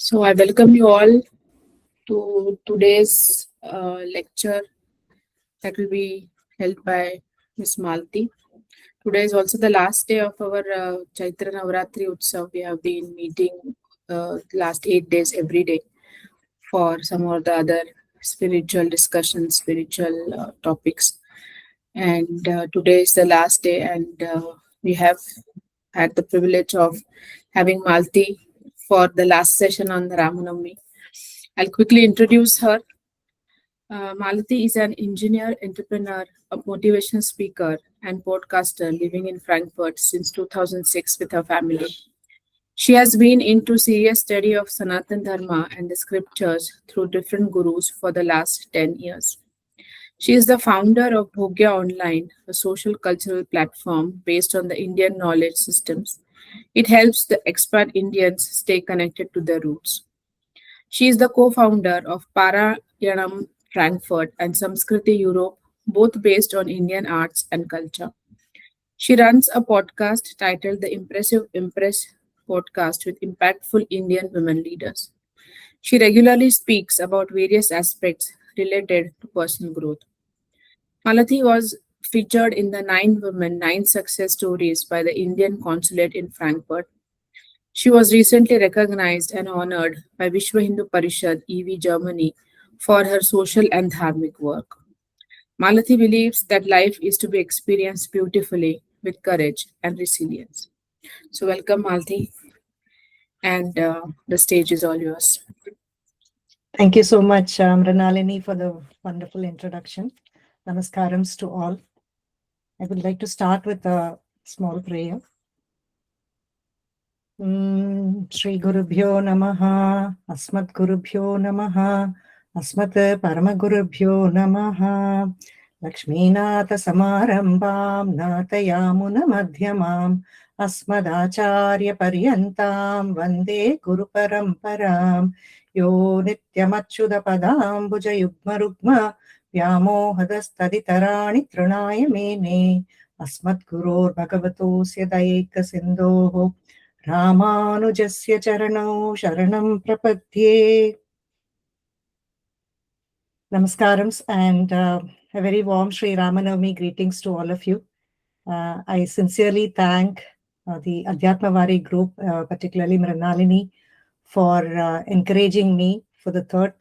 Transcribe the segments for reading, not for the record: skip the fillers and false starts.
So I welcome you all to today's lecture that will be held by Miss Malti. Today is also the last day of our Chaitra Navratri Utsav. We have been meeting last 8 days every day for some or the other spiritual discussions, spiritual topics. And today is the last day, and we have had the privilege of having Malti for the last session on the Ramanavami. I'll quickly introduce her. Malati is an engineer, entrepreneur, a motivation speaker, and podcaster living in Frankfurt since 2006 with her family. She has been into serious study of Sanatan Dharma and the scriptures through different gurus for the last 10 years. She is the founder of Bhogya Online, a social cultural platform based on the Indian knowledge systems. It helps the expat Indians stay connected to their roots. She is the co-founder of Parayanam Frankfurt and Samskriti Europe, both based on Indian arts and culture. She runs a podcast titled The Impressive Impress podcast with impactful Indian women leaders. She regularly speaks about various aspects related to personal growth. Malathi was featured in the Nine Women, Nine Success Stories by the Indian Consulate in Frankfurt. She was recently recognized and honored by Vishwa Hindu Parishad EV Germany for her social and dharmic work. Malathi believes that life is to be experienced beautifully with courage and resilience. So, welcome, Malati, and the stage is all yours. Thank you so much, Mrinalini, for the wonderful introduction. Namaskarams to all. I would like to start with a small prayer. Shri Gurubhyo Namaha, Asmat Gurubhyo Namaha, Asmat Paramagurubhyo Namaha, Lakshminatha Samarambam, Natayamuna Madhyamam, Asmadacharya Paryantam, Vande Guru Paramparam, Yo Nityamachyuda Padam, Bhuja Yugma Rugma, Vyamodastaditarani Trunaya Mene, Asmat Gurur Bhagavatos Yadaika Sindho, Ramanujasya Charanau Sharanam Prapadye. Namaskarams and a very warm Sri Ramanavami greetings to all of you. I sincerely thank the Adhyatmavari group, particularly Mrinalini, for encouraging me for the third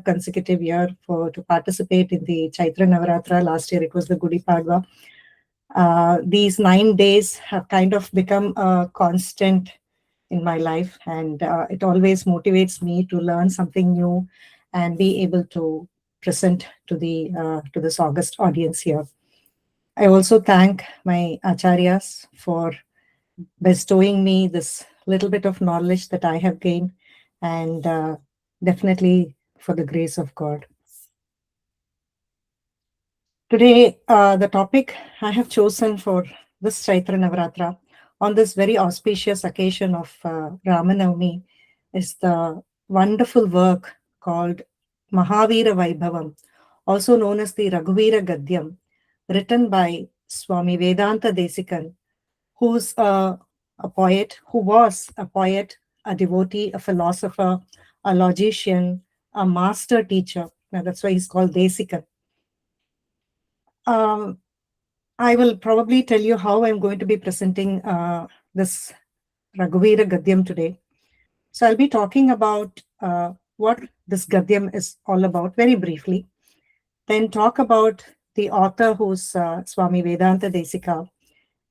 consecutive year to participate in the Chaitra Navratra. Last year it was the Gudi Padwa. These 9 days have kind of become a constant in my life, and it always motivates me to learn something new and be able to present to this august audience here. I also thank my acharyas for bestowing me this little bit of knowledge that I have gained, and definitely for the grace of God. Today, the topic I have chosen for this Chaitra Navratra on this very auspicious occasion of Ramanavami is the wonderful work called Mahavira Vaibhavam, also known as the Raghuveera Gadyam, written by Swami Vedanta Desikan, who was a poet, a devotee, a philosopher, a logician, a master teacher. Now, that's why he's called Desikan. I will probably tell you how I'm going to be presenting this Raghuveera Gadyam today. So I'll be talking about what this Gadyam is all about very briefly, then talk about the author, who's Swami Vedanta Desika.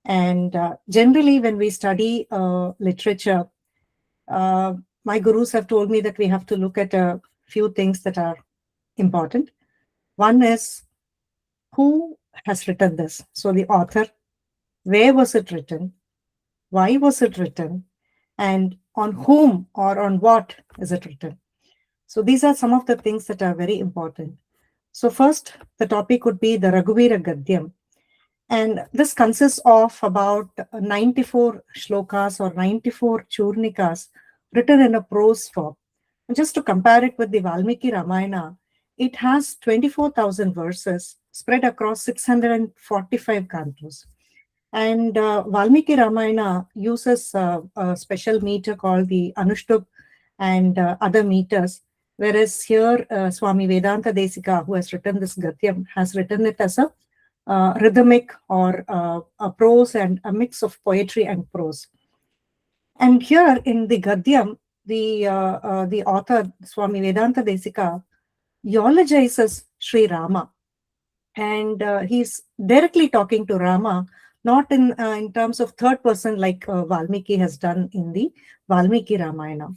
And generally, when we study literature, my gurus have told me that we have to look at a few things that are important. One is, who has written this? So the author, where was it written? Why was it written? And on whom or on what is it written? So these are some of the things that are very important. So first, the topic would be the Raghuveera Gadyam. And this consists of about 94 shlokas or 94 churnikas written in a prose form. And just to compare it with the Valmiki Ramayana, it has 24,000 verses spread across 645 cantos. And Valmiki Ramayana uses a special meter called the Anushtup, and other meters. Whereas here, Swami Vedanta Desika, who has written this Gadyam, has written it as a rhythmic or a prose and a mix of poetry and prose. And here in the Gadyam, the author Swami Vedanta Desika eulogizes Sri Rama, and he's directly talking to Rama, not in terms of third person like Valmiki has done in the Valmiki Ramayana.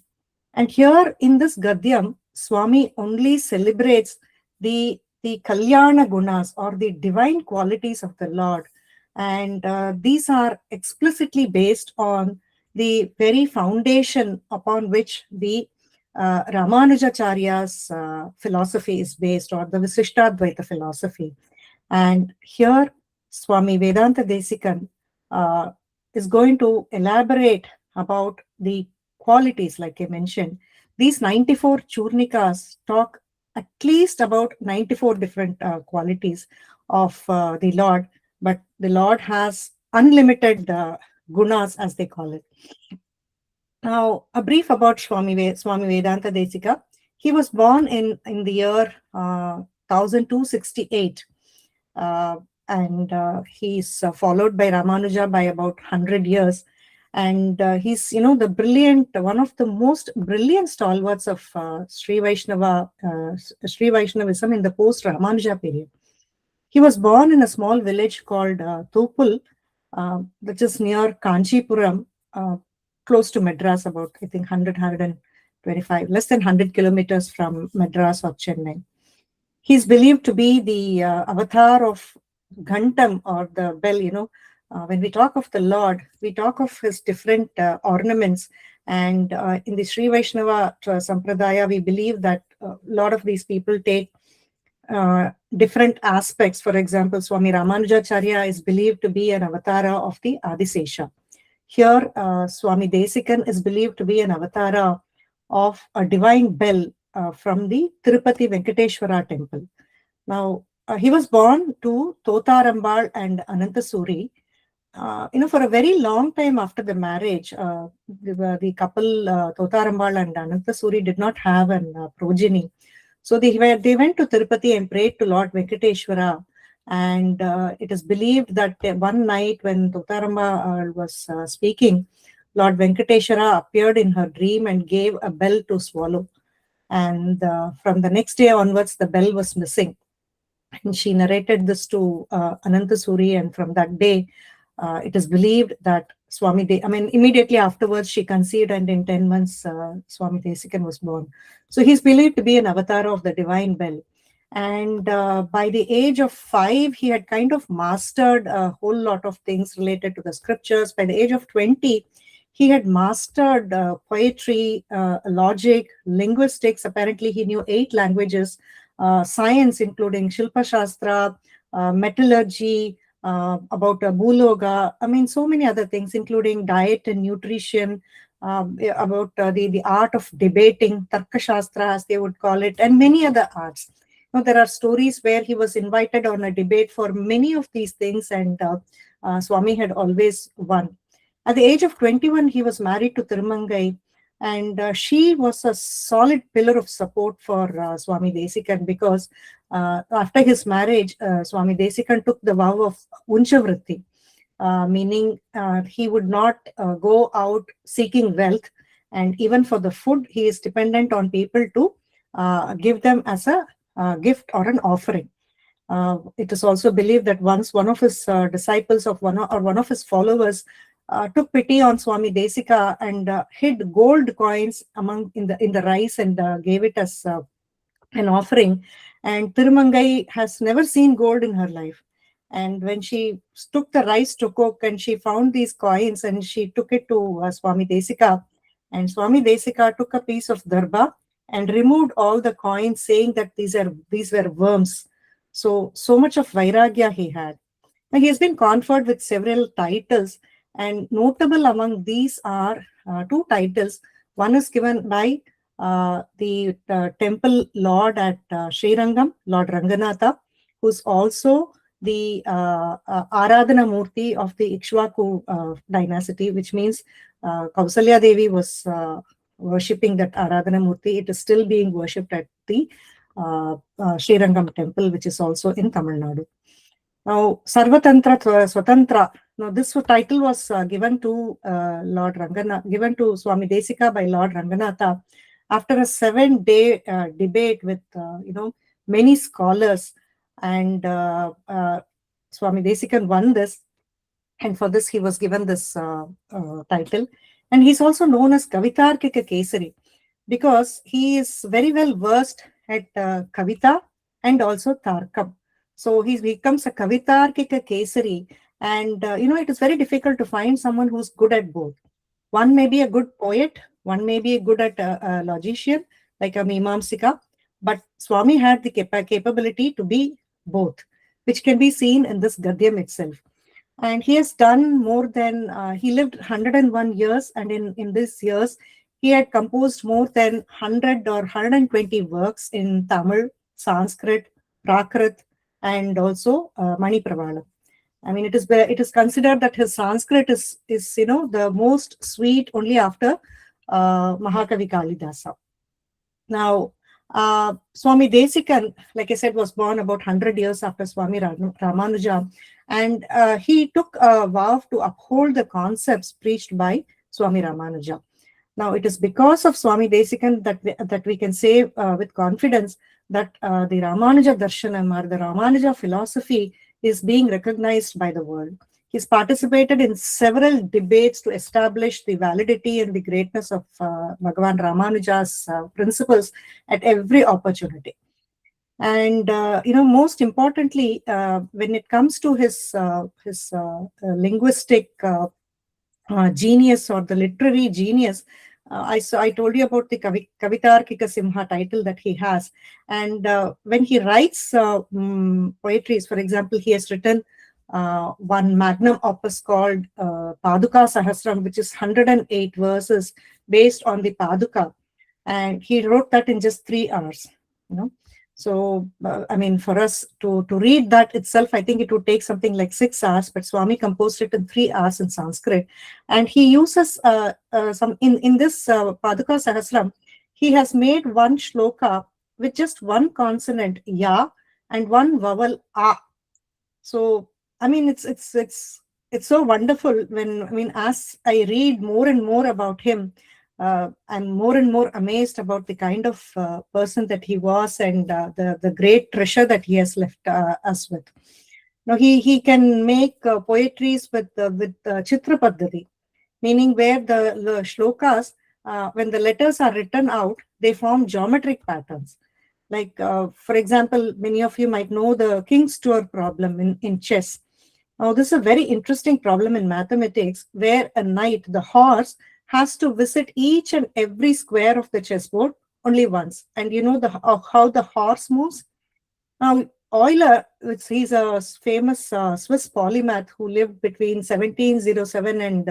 And here in this Gadyam, Swami only celebrates the Kalyana Gunas, or the divine qualities of the Lord. And these are explicitly based on the very foundation upon which the Ramanujacharya's philosophy is based, or the Visishtadvaita philosophy. And here, Swami Vedanta Desikan uh, is going to elaborate about the qualities, like I mentioned. These 94 churnikas talk at least about 94 different qualities of the Lord, but the Lord has unlimited gunas, as they call it. Now, a brief about Swami Vedanta Desika. He was born in the year 1268, and he's followed by Ramanuja by about 100 years. And he's, the brilliant, one of the most brilliant stalwarts of Sri Vaishnavism in the post-Ramanuja period. He was born in a small village called Tupul, which is near Kanchipuram, close to Madras, about, I think, 125, less than 100 kilometers from Madras or Chennai. He's believed to be the avatar of Ghantam, or the bell. When we talk of the Lord, we talk of his different ornaments. And in the Sri Vaishnava Sampradaya, we believe that a lot of these people take different aspects. For example, Swami Ramanujacharya is believed to be an avatara of the Adisesha. Here, Swami Desikan is believed to be an avatara of a divine bell from the Tirupati Venkateshwara temple. Now, he was born to Totarambal and Anantasuri. For a very long time after the marriage, the couple Totarambal and Anantasuri did not have an progeny. So they went to Tirupati and prayed to Lord Venkateshwara. And it is believed that one night when Totaramba was speaking, Lord Venkateshwara appeared in her dream and gave a bell to swallow. And from the next day onwards, the bell was missing. And she narrated this to Anantasuri, and from that day, it is believed that immediately afterwards she conceived, and in 10 months, Swami Desikan was born. So he's believed to be an avatar of the divine bell. And by the age of 5, he had kind of mastered a whole lot of things related to the scriptures. By the age of 20, he had mastered poetry, logic, linguistics. Apparently, he knew 8 languages, science, including Shilpa Shastra, metallurgy, about Bhuloga. So many other things, including diet and nutrition, about the art of debating, Tarka Shastra, as they would call it, and many other arts. There are stories where he was invited on a debate for many of these things, and Swami had always won. At the age of 21, he was married to Thirumangai, and she was a solid pillar of support for Swami Desikan, because after his marriage, Swami Desikan took the vow of Unchavritti, meaning he would not go out seeking wealth, and even for the food, he is dependent on people to give them as a gift or an offering. It is also believed that once one of his disciples or one of his followers took pity on Swami Desika and hid gold coins in the rice and gave it as an offering. And Thirumangai has never seen gold in her life. And when she took the rice to cook and she found these coins, and she took it to Swami Desika, and Swami Desika took a piece of darba and removed all the coins, saying that these were worms. So much of vairagya he had. Now, he has been conferred with several titles, and notable among these are 2 titles. One is given by the temple lord at Srirangam, Lord Ranganatha, who's also the Aradhana Murti of the Ikshvaku dynasty, which means Kausalya Devi was worshipping that Aradhana Murti. It is still being worshipped at the Srirangam temple, which is also in Tamil Nadu. Now, Sarvatantra Swatantra. Now, this title was given to Lord Ranganath, given to Swami Desika by Lord Ranganatha after a 7-day debate with many scholars, and Swami Desikan won this, and for this he was given this title. And he's also known as Kavitarkika Kesari because he is very well versed at Kavita and also Tarkam. So he becomes a Kavitarkika Kesari, and it is very difficult to find someone who's good at both. One may be a good poet, one may be good at a logician, like a Mimamsika, but Swami had the capability to be both, which can be seen in this Gadyam itself. And he has done more than, he lived 101 years, and in these years, he had composed more than 100 or 120 works in Tamil, Sanskrit, Prakrit, and also Mani Pravala. I mean, it is considered that his Sanskrit is the most sweet only after Mahakavi Kalidasa. Now, Swami Desikan, like I said, was born about 100 years after Swami Ramanuja, and he took a vow to uphold the concepts preached by Swami Ramanuja. Now, it is because of Swami Desikan that we can say with confidence that the Ramanuja Darshanam, or the Ramanuja philosophy, is being recognized by the world. He's participated in several debates to establish the validity and the greatness of Bhagavan Ramanuja's principles at every opportunity. And most importantly, when it comes to his linguistic genius, or the literary genius, I told you about the Kavitarkika Simha title that he has. And when he writes poetries, for example, he has written one magnum opus called Paduka Sahasram, which is 108 verses based on the Paduka. And he wrote that in just 3 hours. So, I mean, for us to read that itself, I think it would take something like 6 hours, but Swami composed it in 3 hours in Sanskrit. And he uses some, in this Paduka Sahasram, he has made one shloka with just one consonant, ya, and one vowel, a. So, I mean, it's so wonderful when, as I read more and more about him, I'm more and more amazed about the kind of person that he was, and the great treasure that he has left us with. Now, he can make poetries with Chitra Paddhati, meaning where the shlokas, when the letters are written out, they form geometric patterns. Like, for example, many of you might know the King's Tour problem in chess. Now, this is a very interesting problem in mathematics, where a knight, the horse, has to visit each and every square of the chessboard only once. And you know how the horse moves? Now, Euler, he's a famous Swiss polymath who lived between 1707 and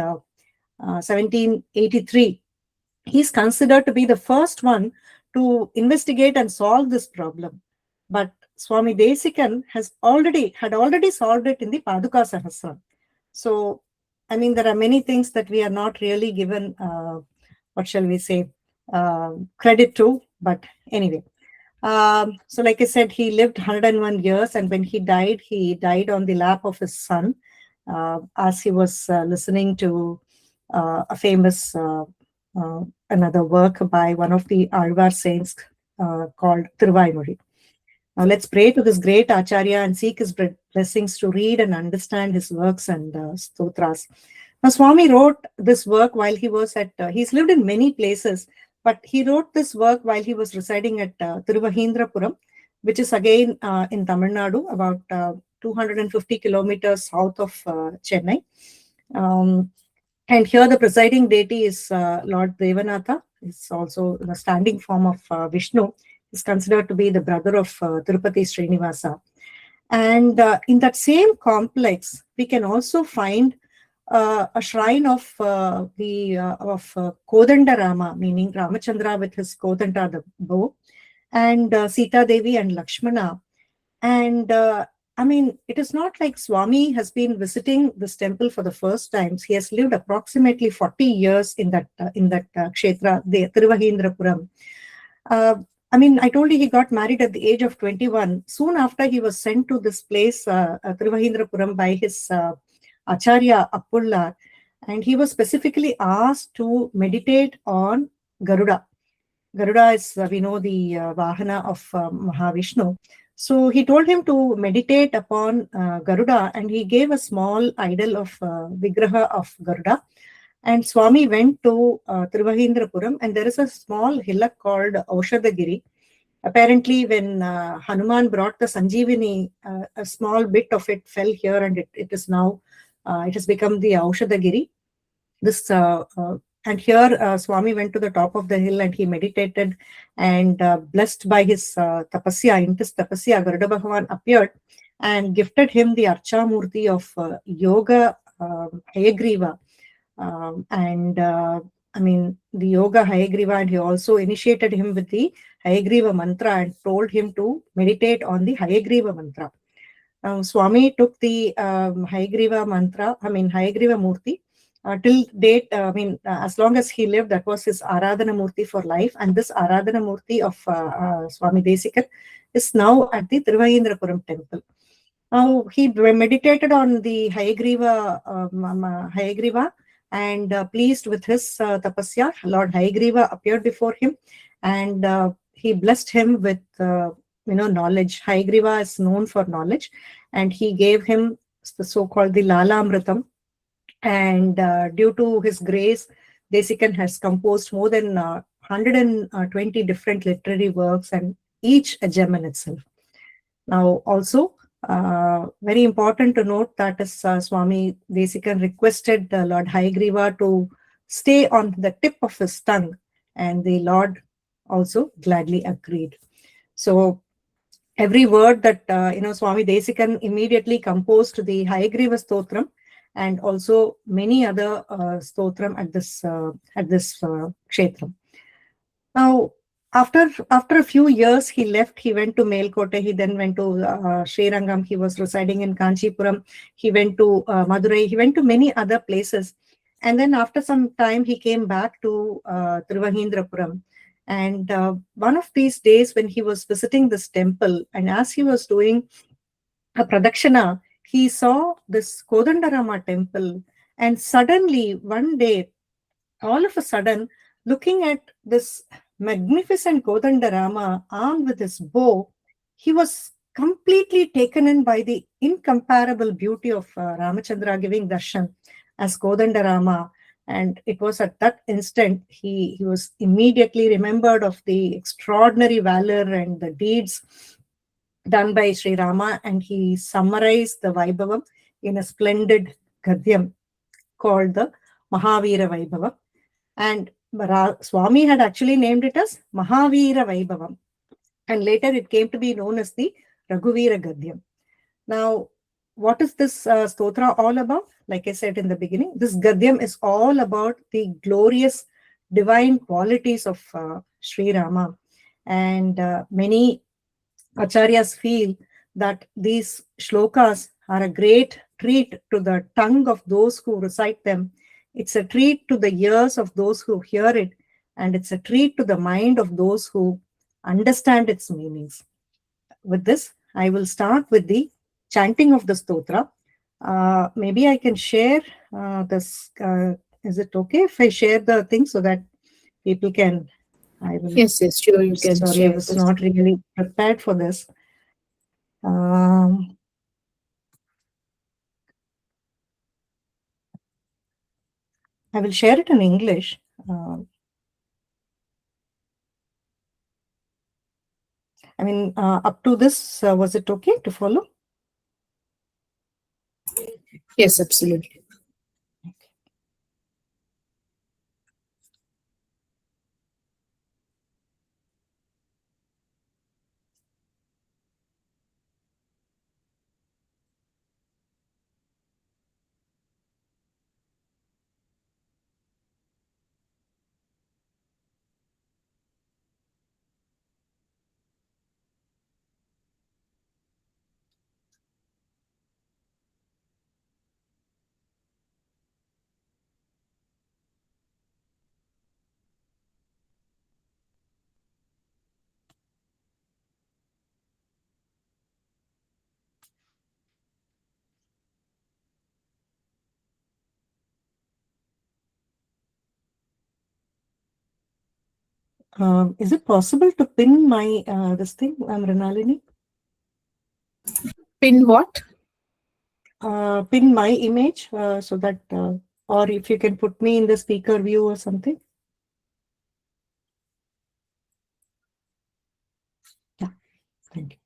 1783. He's considered to be the first one to investigate and solve this problem. But Swami Desikan had already solved it in the Paduka Sahasram. So, I mean, there are many things that we are not really given, what shall we say, credit to. But anyway, so like I said, he lived 101 years, and when he died on the lap of his son, as he was listening to a famous another work by one of the Alvar saints called Thiruvaimozhi. Now let's pray to this great Acharya and seek his blessings to read and understand his works and stotras. Now Swami wrote this work while he was at, he's lived in many places, but he wrote this work while he was residing at Tiruvahindrapuram, which is again in Tamil Nadu, about 250 kilometers south of Chennai. And here the presiding deity is Lord Devanatha. It's also the standing form of Vishnu. Is considered to be the brother of Tirupati Srinivasa. And in that same complex, we can also find a shrine of Kodanda Rama, meaning Ramachandra with his Kodanda, the bow, and Sita Devi and Lakshmana. And I mean, it is not like Swami has been visiting this temple for the first times. He has lived approximately 40 years in that kshetra, the Tiruvahindrapuram. Uh, I mean, I told you he got married at the age of 21. Soon after, he was sent to this place, Tiruvahindrapuram, by his Acharya Appullar, and he was specifically asked to meditate on Garuda. Garuda is, we know, the Vahana of Mahavishnu. So he told him to meditate upon Garuda, and he gave a small idol of Vigraha of Garuda. And Swami went to Tiruvahindrapuram, and there is a small hillock called Aushadagiri. Apparently, when Hanuman brought the Sanjeevani, a small bit of it fell here, and it is now, it has become the Aushadagiri. This and here Swami went to the top of the hill and he meditated, and blessed by his tapasya, in this tapasya, Garuda Bhagavan appeared and gifted him the Archa Murti of Yoga Hayagriva. And I mean, the Yoga Hayagriva, and he also initiated him with the Hayagriva mantra and told him to meditate on the Hayagriva mantra. Swami took the Hayagriva mantra, I mean, Hayagriva Murti. Till date, I mean, as long as he lived, that was his Aradhana Murti for life. And this Aradhana Murti of Swami Desikar is now at the Tiruvahindrapuram temple. Now, he meditated on the Hayagriva, and pleased with his tapasya, Lord Hayagriva appeared before him, and he blessed him with knowledge. Hayagriva is known for knowledge, and he gave him the so-called the Lala Amritam. And due to his grace, Desikan has composed more than 120 different literary works, and each a gem in itself. Now, also, very important to note that is Swami Desikan requested Lord Hayagriva to stay on the tip of his tongue, and the Lord also gladly agreed. So every word that Swami Desikan immediately composed the Hayagriva Stotram, and also many other stotram at this kshetram. Now, after a few years, he left. He went to Melkote. He then went to Srirangam. He was residing in Kanchipuram. He went to Madurai. He went to many other places. And then after some time, he came back to Tiruvahindrapuram. And one of these days, when he was visiting this temple, and as he was doing a pradakshina, he saw this Kodandarama temple. And suddenly, one day, all of a sudden, looking at this magnificent Kodandarama armed with his bow, he was completely taken in by the incomparable beauty of Ramachandra giving darshan as Kodandarama. And it was at that instant he was immediately remembered of the extraordinary valor and the deeds done by Sri Rama, and he summarized the Vaibhavam in a splendid Gadyam called the Mahavira Vaibhavam. And Swami had actually named it as Mahavira Vaibhavam. And later it came to be known as the Raghuveera Gadyam. Now, what is this stotra all about? Like I said in the beginning, this Gadyam is all about the glorious divine qualities of Sri Rama. And many acharyas feel that these shlokas are a great treat to the tongue of those who recite them. It's a treat to the ears of those who hear it, and it's a treat to the mind of those who understand its meanings. With this, I will start with the chanting of the stotra. Maybe I can share this. Is it okay if I share the thing so that people can? I will. Yes, yes, sure, you can Sorry, I share was this. not really prepared for this. Um, I will share it in English. I mean, up to this, was it okay to follow? Yes, absolutely. Is it possible to pin my this thing, Mrinalini? Pin what? Pin my image so that, or if you can put me in the speaker view or something. Yeah, thank you.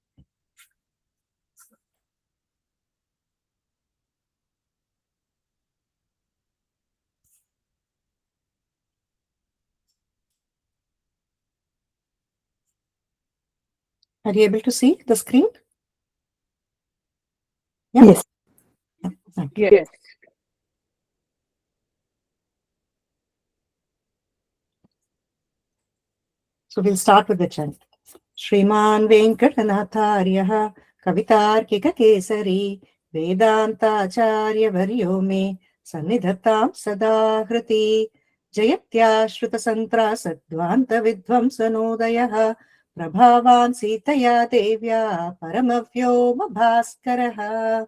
Are you able to see the screen? Yeah. Yes. Yeah, thank you. Yes. So we'll start with the chant. Shriman Venkatanatharyaha Kavitarkika Kesari Vedantacharya Varyo Me Sannidhatam Sada Hriti Jayatya Shruta Santra Sadvanta Vidvamsanodayah Prabhavan Sitaya Devya Paramavyoma Bhaskaraha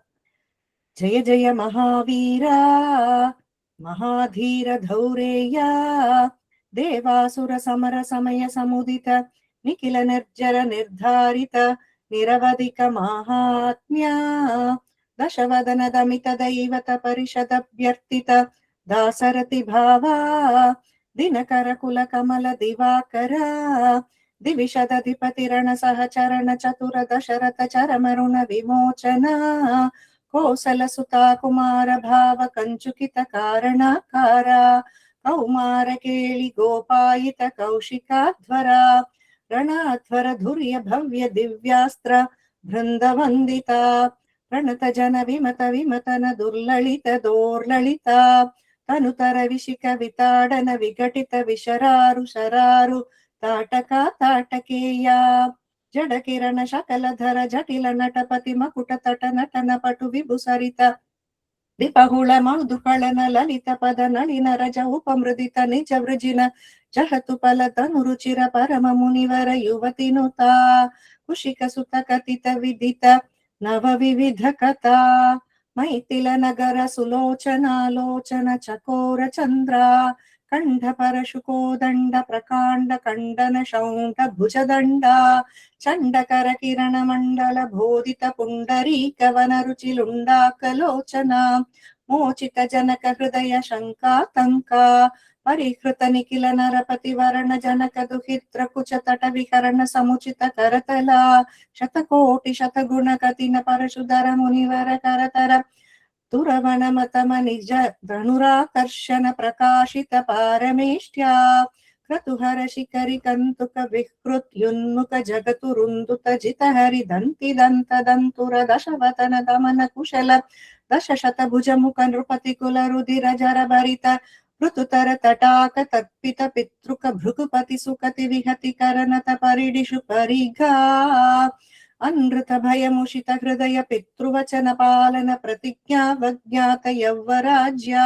Jaya Jaya Mahavira Mahadhira Dhaureya Devasura Samara Samaya Samudita Nikila Nirjara Nirdharita Niravadika Mahatmya Dashavadana Damita Daivata Parishada Vyartita Dasarati Bhava Dinakara Kula Kamala Divakara Divishadadipati Rana Sahacharana Chatura Dasharata Charamaruna Vimochana Kosalasutta Kumara Bhava Kanchukita Karanakara Kaumara Keli Gopayita Kaushikadvara Ranadvara Dhurya Bhavya Divyastra Vrindavandita Pranata Jana Vimata Vimatana Durlalita Dorlalita Tanutara Vishika Vitadana Vigatita Vishararu Shararu Tataka Tatakeya ಜಡಕಿರಣ ಶಕಲಧರ ಜಟಿಲ ನಟಪತಿ ಮಕುಟ ತಟ ನಟನ ಪಟು ವಿಭುಸರಿತ ವಿಪಹುಳ ಮಧುಕಳನ ಲಲಿತ ಪದ ನಳಿನ ರಜ ಉಪಮೃದಿತ ನಿಜ ವೃಜಿನ ಜಹತು ಫಲ ತನು ರುಚಿರ ಪರಮ ಮುನಿವರ ಯುವತಿನುತ ಕುಶಿಕ ಸುತ ಕಥಿತ ವಿದಿತ ನವ ವಿವಿಧ ಕಥಾ ಮೈಥಿಲ ನಗರ ಸುಲೋಚನಾಲೋಚನ ಚಕೋರ ಚಂದ್ರ ಕಂಠ ಪರಶುಕೋದಂಡ ಪ್ರಕಾಂಡ ಖಂಡನ ಶೌಂಠ ಭುಜದಂಡ ಚಂಡಕರ ಕಿರಣ ಮಂಡಲ ಬೋಧಿತ ಪುಂಡರೀಕವನ ರುಚಿಲುಂಡಾಕಲೋಚನ ಮೋಚಿತ ಜನಕ ಹೃದಯ ಶಂಕಾತಂಕ ಪರಿಹೃತ ನಿಖಿಲ ನರಪತಿ ವರ್ಣ ಜನಕ ದುಹಿತ್ರ ಕುಚ ತಟ ವಿಹರಣ ಸಮುಚಿತ ಕರತಲ ಶತಕೋಟಿ ಶತಗುಣ ಕತಿನ ಪರಶುಧರ ಮುನಿವರ ಕರತರ ತುರವನ ಮತಮ ನಿಜ ಧನುರಾಕರ್ಷಣ ಪ್ರಕಾಶಿತ ಪಾರಮೇಷ್ಟ್ಯಾ ಕ್ರತುಹರ ಶಿಖರಿ ಕಂತುಕ ವಿಹೃತ್ಯುನ್ಮುಖ ಜಗತು ರುಂದುತ ಜಿತ ಹರಿ ದಂತಿ ದಂತ ದಂತುರ ದಶವತನ ದಮನ ಕುಶಲ ದಶ ಶತ ಭುಜ ಮುಖ ನೃಪತಿ ಕುಲ ರುಧಿರ ಜರ ಭರಿತ ಋತುತರ ತಟಾಕ ತತ್ಪಿತ ಪಿತೃಕ ಭೃಗುಪತಿ ಸುಕತಿ ವಿಹತಿ ಕರನತ ಪರಿಡಿಷು ಪರಿಘಾ ಅನೃತ ಭಯಮುಷಿತ ಹೃದಯ ಪಿತೃವಚನ ಪಾಲನ ಪ್ರತಿಜ್ಞಾ ವಜ್ಞಾತ ಯೌವರಾಜ್ಯ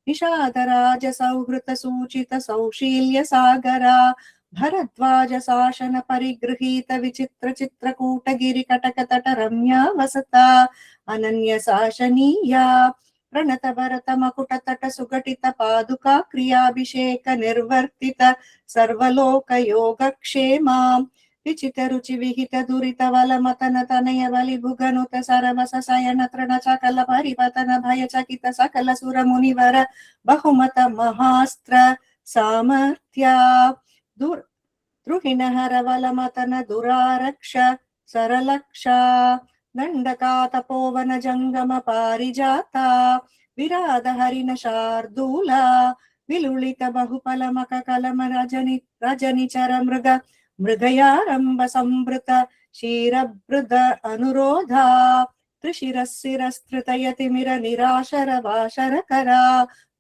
ನಿಷಾದ ರಾಜ ಸೌಹೃತ ಸೂಚಿತ ಸೌಶೀಲ್ಯ ಸಾಗರ ಭರದ್ವಾಜ ಶಾಸನ ಪರಿಗೃಹೀತ ವಿಚಿತ್ರ ಚಿತ್ರಕೂಟಗಿರಿ ಕಟಕ ತಟ ರಮ್ಯಾ ವಸತ ಅನನ್ಯ ಶಾಸನೀಯ ಪ್ರಣತ ಭರತ ಮಕುಟ ತಟ ಸುಘಟಿತ ಪಾದುಕಾ ಕ್ರಿಯಾಭಿಷೇಕ ನಿರ್ವರ್ತಿತ ಸರ್ವಲೋಕ ಯೋಗಕ್ಷೇಮ ವಿಚಿತ ರುಚಿ ವಿಹಿತ ದುರಿತ ವಲ ಮತನ ತನಯ ಬಲಿ ಭುಗನುತ ಸರವಸ ಸಯನ ತೃಣ ಚಕಲ ಪರಿಪತನ ಭಯ ಚಕಿತ ಸಕಲ ಸುರ ಮುನಿವರ ಬಹುಮತ ಮಹಾಸ್ತ್ರ ಸಾಮರ್ಥ್ಯ ದ್ರುಹಿಣ ಹರವಲ ಮತನ ದುರಾರಕ್ಷ ಸರಲಕ್ಷ ದಂಡಕಾ ತಪೋವನ ಜಂಗಮ ಪಾರಿಜಾತ ವಿರಾದ ಹರಿಣ ಶಾರ್ದೂಲ ವಿಲುಳಿತ ಬಹುಫಲ ಮಕ ಕಲಮ ರಜನಿ ಚರ ಮೃಗ ಮೃಗಯಾರಂಭ ಸಂವೃತ ಕ್ಷೀರಭೃದ ಅನುರೋಧ ತ್ರಿಶಿರಸ್ಸಿರಸ್ತೃತಯತಿಮಿರ ನಿರಾಶರ ವಾಶರಕರ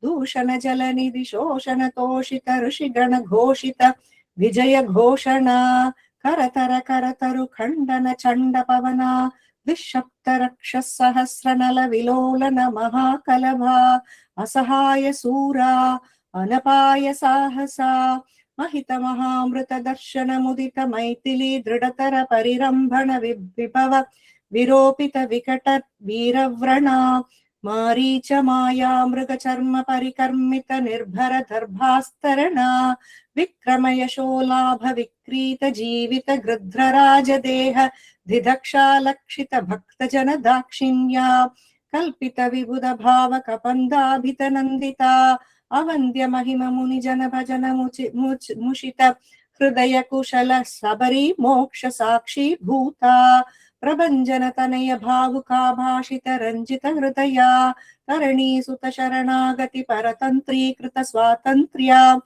ದೂಷಣ ಜಲನಿಧಿ ಶೋಷಣ ತೋಷಿತ ಋಷಿಗಣ ಘೋಷಿತ ವಿಜಯ ಘೋಷಣ ಕರತರ ಕರತರು ಖಂಡನ ಚಂಡ ಪವನ ದ್ವಿಶಪ್ತ ರಕ್ಷ ಸಹಸ್ರ ನಲ ವಿಲೋಲನ ಮಹಾಕಲಭ ಅಸಹಾಯ ಸೂರ ಅನಪಾಯ ಸಾಹಸ ಮಹಿತ ಮಹಾಮೃತ ದರ್ಶನ ಮುದಿತ ಮೈಥಿಲಿ ದೃಢತರ ಪರಿರಂಭಣ ವಿಭವ ವಿರೋಪಿತ ವಿಕಟ ವೀರವ್ರಣ मारीच माया मृगचर्म परिकर्मित निर्भर दर्भास्तरणा विक्रम यशोलाभ विक्रीत जीवित गृध्र राजदेह धिदक्षा लक्षित भक्त जन दाक्षिण्या कल्पित विबुध भाव कपन्दाभित नन्दिता अवन्द्य महिम मुनि जन भजन मुषित हृदय कुशल सबरी मोक्ष साक्षी भूता प्रभञ्जन तनय भावुका भाषित रञ्जित हृदया तरणी सुत शरणागति परतन्त्रीकृत स्वातन्त्र्या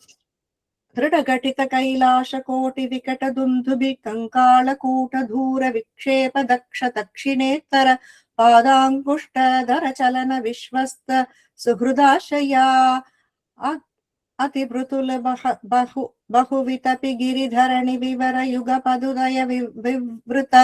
दृढघटित कैलाश कोटि विकट दुन्दुभि कंकाल कूट धूर विक्षेप दक्ष दक्षिणेत्तर पादाङ्गुष्ठ धर चलन विश्वस्त सुहृदाशया अतिभृतुल बहुवितपि गिरिधरणि विवर युग पदुदय विवृत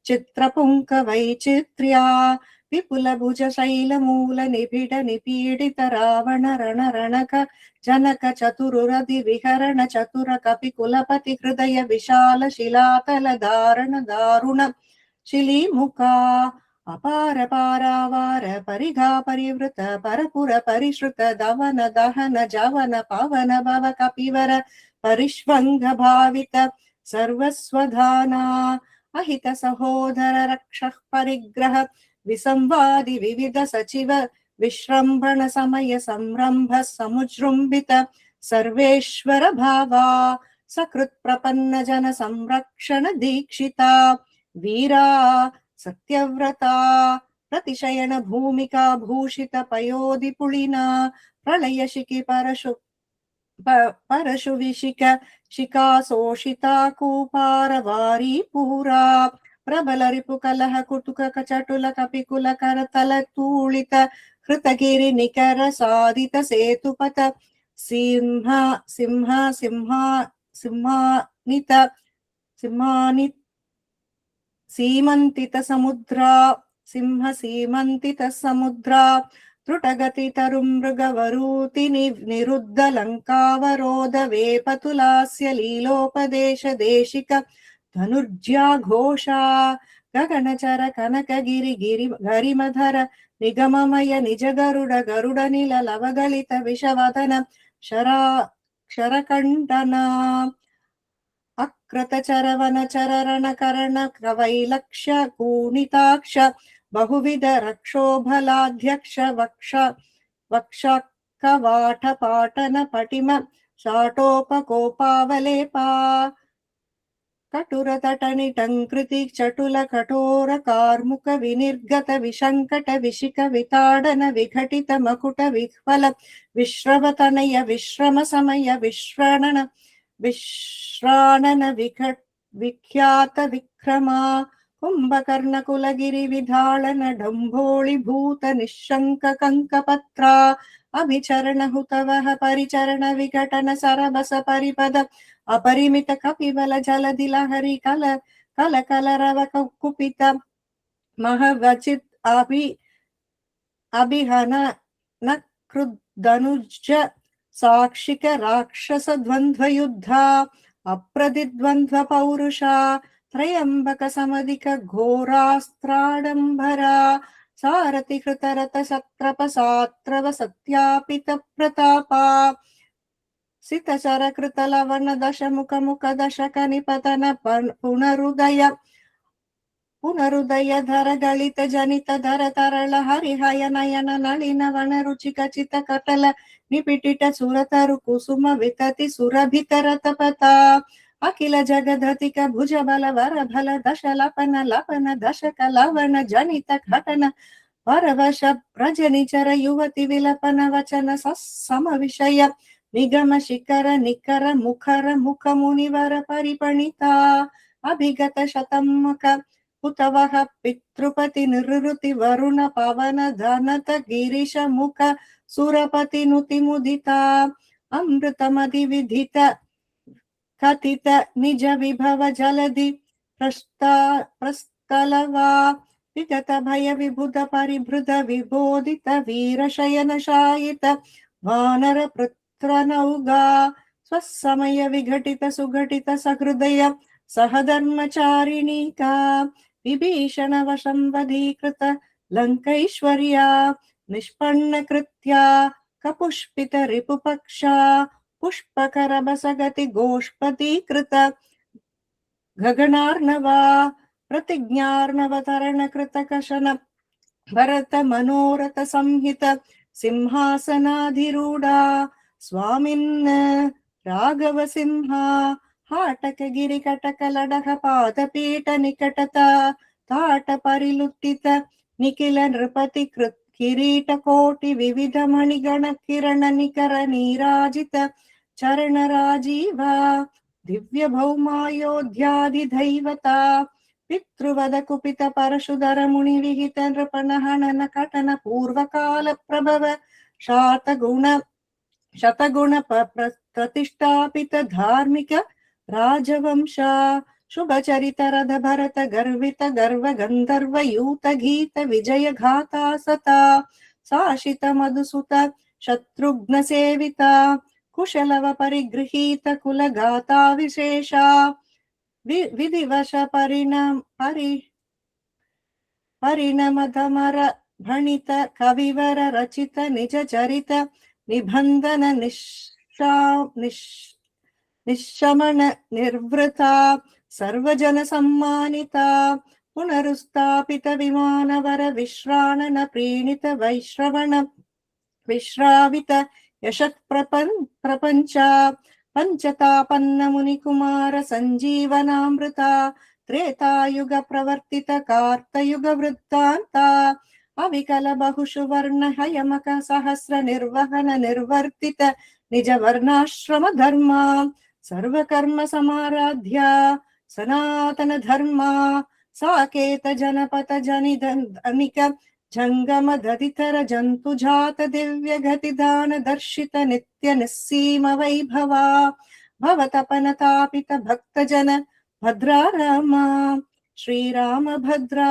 चित्रपुङ्क वैचित्र्या विपुल भुज शैल मूल निबिड निपीडित रावण रण रणक जनक चतुरुरधि विहरण चतुर कपि कुलपति हृदय विशाल शिलातल धारण दारुण शिलीमुखा अपार पारावार परिघा परिवृत परपुर परिश्रुत दवन दहन जवन पवन भव कपिवर परिष्वंग भावित सर्वस्वधाना अहित सहोदर रक्षः परिग्रह विसंवादि विविध सचिव विश्रंभण समय संरंभ समुजृंभित सर्वेश्वर भावा सकृत प्रपन्न जन संरक्षण दीक्षिता वीरा सत्यव्रता प्रतिशयन भूमिका भूषित पयोधि पुलिना प्रलय शिखि परशु विशिक शिखा शोषिता कूपार वारी पूरा प्रबल रिपु कलह कुटुक कचटुल कपिकुल करतल तूलित हृतगिरि निकर साधित सेतुपथ सिंह सिंह सिंह सिंहानित सिंहानित सीमंतित समुद्रा सिंह सीमंतित समुद्रा त्रुटगति तरुमृगवरूति निरुद्ध लंकावरोध वेपतुलास्य लीलोपदेश देशिक धनुर्ज्या घोषा गगनचर कनक गिरि गिरि गरिमधर निगममय निज गरुड गरुड नील लवगलित विषवदन शरकण्डना अकृत चरवन चरण कर्ण कवैलक्ष्य कूणिताक्ष बहुविध रक्षोभलाध्यक्ष वक्ष कवाट पाटन पटिम शाटोपकोपावलेपा कटुर तटनिटंकृति चटुल कठोर कार्मुक विनिर्गत विशंकट विशिक विताडन विघटित मकुट विह्वल विश्रवतनय विश्रम समय विश्राणन विख्यात विक्रमा कुंभकर्ण कुलगिरि विधालन डंभोळि भूत निशंक कंकपत्रा अभिचरण हुतवह परिचरण विघटन सरबस परिपद अपरिमित कपिबल जलधि लहरी कल कल कलरव कुपित महवचित अभिहन न क्रुद्धनुज साक्षिक राक्षस द्वंद्व युद्धा अप्रतिद्वंद्व पौरुषा त्रयंबक समधिक घोरास्त्राडंबरा सारथि कृतरत सत्रप सात्रव सत्यापित प्रतापा सितचर कृत लवण दश मुख मुख दशक निपतन पुनरुदय धर गलित जनित धर तरल हरिहय नयन नलिन वण रुचिक चित कटल निपिटिट सुरतरु कुसुम वितति सुरभितर तपता अखिल जगदतिक भुज बल वर भल दश लपन दशक लवण जनित घटन परवश रजनिचर युवति विलपन वचन सम विषय निगम शिखर निकर मुखर मुख मुनिवर परिपणिता अभिगत शतमुख हुतवह पितृपति निवृत्ति वरुण पवन धनत गिरीश मुख सुरपति नुति मुदिता अमृतमधि विधित कथित निज विभव जलधि प्रस्तलवा विगत भय विबुध परिभृत विबोधित वीर शयन शायित वानर पुत्रनौगा स्वसमय विघटित सुघटित सहृदय सहधर्मचारिणीका विभीषण वशं वधीकृत लंकैश्वर्या निष्पन्नकृत्या कपुष्पितरिपुपक्षा पुष्पकरबसगति गोष्पतीकृत गगनार्णवा प्रतिज्ञार्णवतरणकृतकशन भरत मनोरथ संहित सिंहासनाधिरूढा स्वामिन् राघव सिंहा हाटक गिरिकटक लडह पादपीठ निकटता ताट परिलुत्थित निखिल नृपति कृत किरीट कोटि विविध मणिगण किरण निकर नीराजित चरण राजीवा दिव्य भौमायोध्याधिदैवता पितृवद कुपित परशुधर मुनि विहित नृपनहनन कटन पूर्वकाल प्रभव शतगुण प्रतिष्ठापित धार्मिक राजवंश शुभ चरित रथ भरत गर्वित गर्व गंधर्व यूत गीत विजय घाता सता साशित मधुसुत शत्रुघ्न सेविता कुशलव परिगृहीत कुल गाता विशेषा विधिवश परिणमधमर भणित कविवर रचित निज चरित निबंधन निशमन निर्वृता सर्वजन सम्मानिता पुनरुस्थापित विमानवर विश्राणन प्रीणित वैश्रवण विश्रावित यशत् प्रपंच पंचतापन्न मुनिकुमार संजीवनामृता त्रेतायुग प्रवर्तित कार्तयुग वृत्तान्ता अविकल बहुषु वर्ण हयमक सहस्र निर्वहन निर्वर्तित निज वर्णाश्रम धर्म सर्वकर्म समाराध्या सनातन धर्म साकेत जनपद जनिधनिक जंगम दधितर जंतु जात दिव्य गतिदान दर्शित नित्य निस्सीम वैभवा भवतपन तापित भक्त जन भद्रा राम श्रीराम भद्रा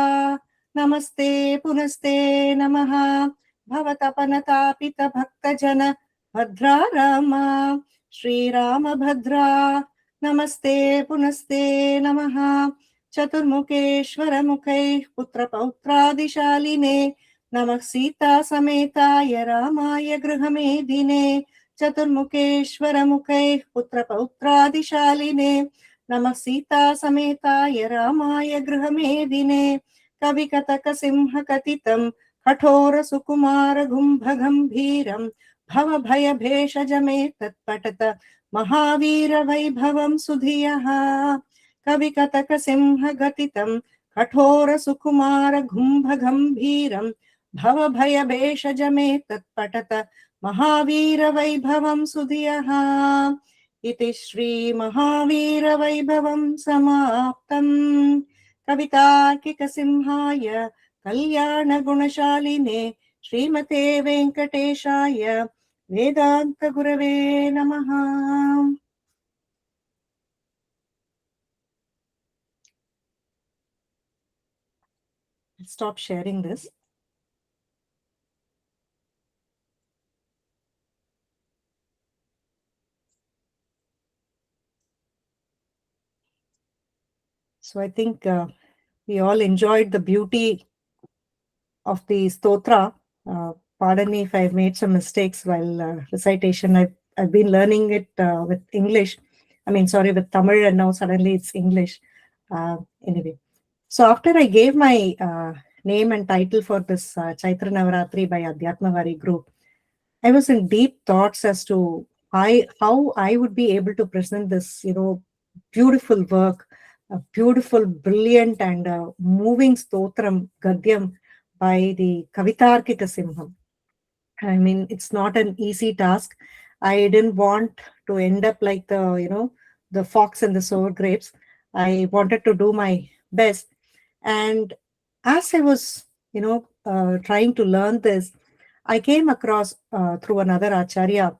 नमस्ते पुनस्ते नमः भवतपन तापित भक्त जन भद्रा राम श्रीराम भद्रा नमस्ते पुनस्ते नमः चतुर्मुखेश्वर मुखैः पुत्र पौत्रादिशालिने नमः सीता समेताय रामाय गृहमेदिने चतुर्मुखेश्वर मुखैः पुत्र पौत्रादिशालिने नमः सीता समेताय रामाय गृहमेदिने कवि कतक सिंह कथितं कठोर सुकुमार गुंभ गंभीरं भव भय भेषज मे तत्पठत महावीर वैभवं सुधियः कवि कतक सिंह गतितं कठोर सुकुमार गुंभ गंभीरं भव भय भेषज मे तत्पठत महावीर वैभवं सुधियः इति श्री महावीर वैभवं समाप्तम् कवितार्किक सिंहाय कल्याण गुणशालिने श्रीमते वेंकटेशाय वेदांत गुरवे नमः. Stop sharing this. So I think we all enjoyed the beauty of the stotra. Pardon me if I've made some mistakes while recitation. I've been learning it with English. With Tamil, and now suddenly it's English. Anyway, so after I gave my name and title for this Chaitra Navratri by Adhyatmavari group, I was in deep thoughts as to how I would be able to present this, beautiful work, a beautiful, brilliant, and moving stotram Gadyam by the Kavitarkika Simham. I mean, it's not an easy task. I didn't want to end up like the fox and the sour grapes. I wanted to do my best. And as I was, trying to learn this, I came across through another Acharya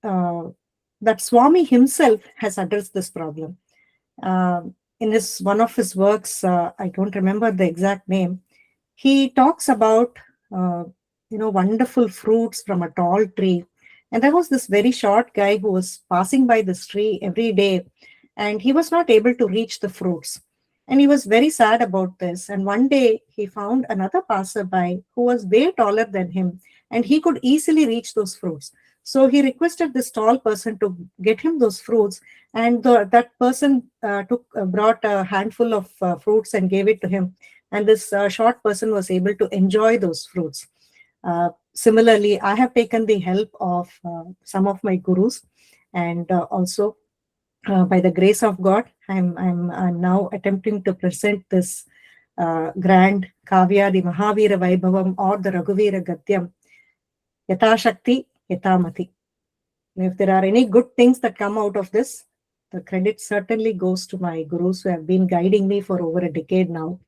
that Swami himself has addressed this problem. In one of his works, I don't remember the exact name, he talks about wonderful fruits from a tall tree. And there was this very short guy who was passing by this tree every day, and he was not able to reach the fruits. And he was very sad about this. And one day he found another passerby who was way taller than him, and he could easily reach those fruits. So he requested this tall person to get him those fruits, and that person brought a handful of fruits and gave it to him. And this short person was able to enjoy those fruits. Similarly, I have taken the help of some of my gurus, and also by the grace of God, I'm now attempting to present this grand Kavya, the Mahavira Vaibhavam or the Raghuveera Gadyam, Yata Shakti, Yata Mati. If there are any good things that come out of this, the credit certainly goes to my gurus who have been guiding me for over a decade now.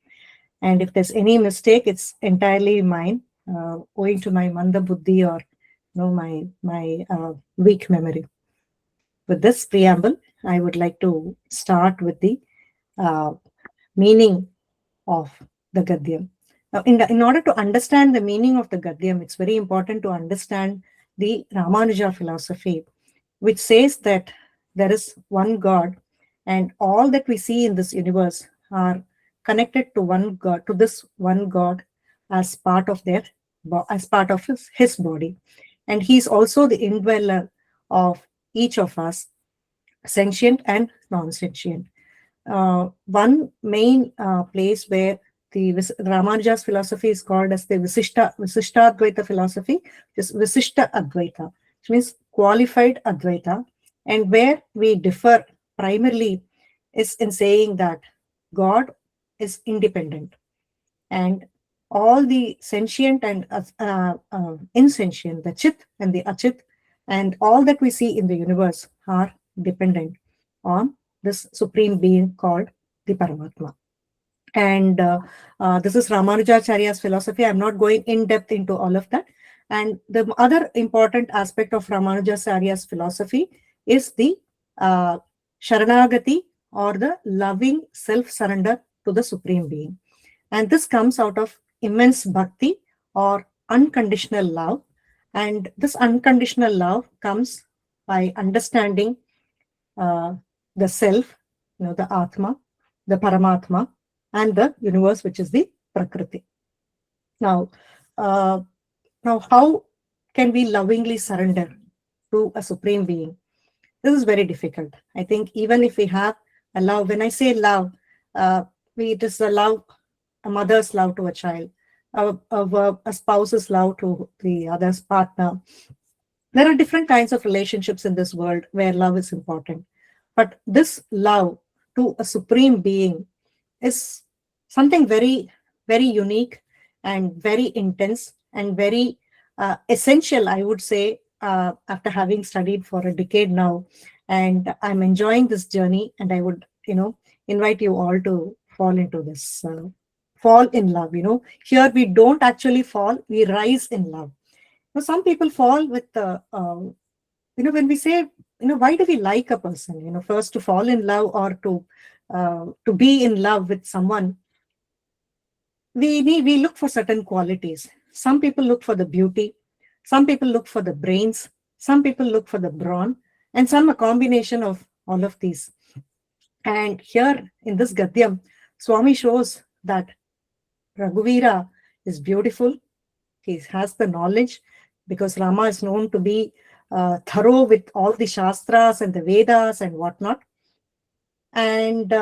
And if there's any mistake, it's entirely mine, owing to my manda buddhi or my weak memory. With this preamble, I would like to start with the uh, meaning of the Gadyam. Now, in order to understand the meaning of the Gadyam, it's very important to understand the Ramanuja philosophy, which says that there is one God, and all that we see in this universe are connected to one God, to this one God, as part of his body, and he's also the indweller of each of us, sentient and non-sentient. One main place where the Ramanuja's philosophy is called as the Visishtadvaita philosophy, which is Visishta Advaita, which means qualified Advaita, and where we differ primarily is in saying that God is independent, and all the sentient and insentient, the Chit and the Achit, and all that we see in the universe are dependent on this supreme being called the Paramatma. And this is Ramanujacharya's philosophy. I'm not going in depth into all of that. And the other important aspect of Ramanujacharya's philosophy is the Sharanagati, or the loving self-surrender to the supreme being. And this comes out of immense bhakti, or unconditional love. And this unconditional love comes by understanding the self, the Atma, the Paramatma, and the universe, which is the Prakriti. Now, how can we lovingly surrender to a supreme being? This is very difficult. I think even if we have a love, when I say love, it is a mother's love to a child, a spouse's love to the other's partner. There are different kinds of relationships in this world where love is important. But this love to a supreme being is something very, very unique and very intense and very essential, I would say, after having studied for a decade now. And I'm enjoying this journey, and I would, invite you all to fall into this, fall in love. Here we don't actually fall, we rise in love. Now, some people fall with the, when we say, why do we like a person? First to fall in love, or to be in love with someone, we look for certain qualities. Some people look for the beauty, some people look for the brains, some people look for the brawn, and some a combination of all of these. And here in this Gadyam, Swami shows that Raghuveera is beautiful. He has the knowledge, because Rama is known to be thorough with all the Shastras and the Vedas and whatnot. And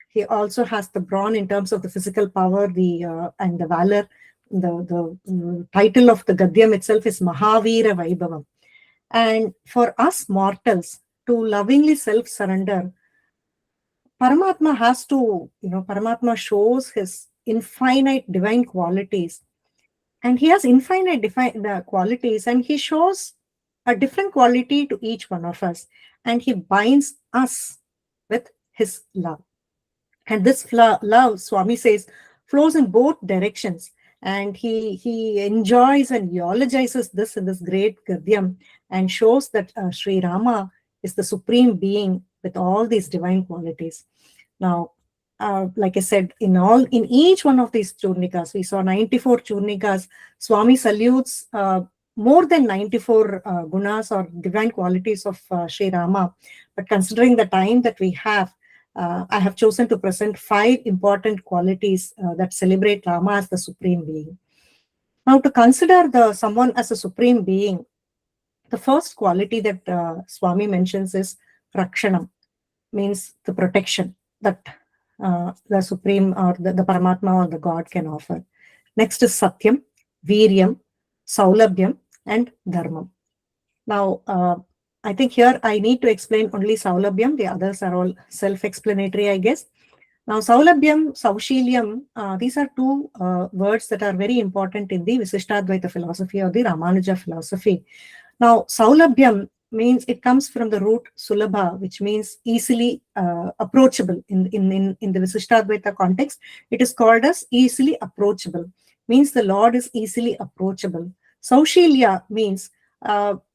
he also has the brawn in terms of the physical power, and the valor. The title of the Gadyam itself is Mahavira Vaibhavam. And for us mortals to lovingly self-surrender, Paramatma shows his infinite divine qualities. And he has infinite the qualities, and he shows a different quality to each one of us. And he binds us with his love. And this love, Swami says, flows in both directions. And he enjoys and eulogizes this in this great Gadyam, and shows that Sri Rama is the supreme being with all these divine qualities. Now, like I said, in each one of these Churnikas, we saw 94 Churnikas. Swami salutes more than 94 gunas or divine qualities of Sri Rama. But considering the time that we have, I have chosen to present 5 important qualities that celebrate Rama as the supreme being. Now, to consider the someone as a supreme being, the first quality that Swami mentions is Rakshanam, means the protection that the Supreme or the Paramatma or the God can offer. Next is Satyam, Viryam, Saulabhyam, and Dharmam. Now, I think here I need to explain only Saulabhyam. The others are all self-explanatory, I guess. Now, Saulabhyam, Saushilyam, these are two words that are very important in the Visishtadvaita philosophy or the Ramanuja philosophy. Now, Saulabhyam means it comes from the root Sulabha, which means easily approachable. In the Visishtadvaita context, it is called as easily approachable, means the Lord is easily approachable. Saushilya means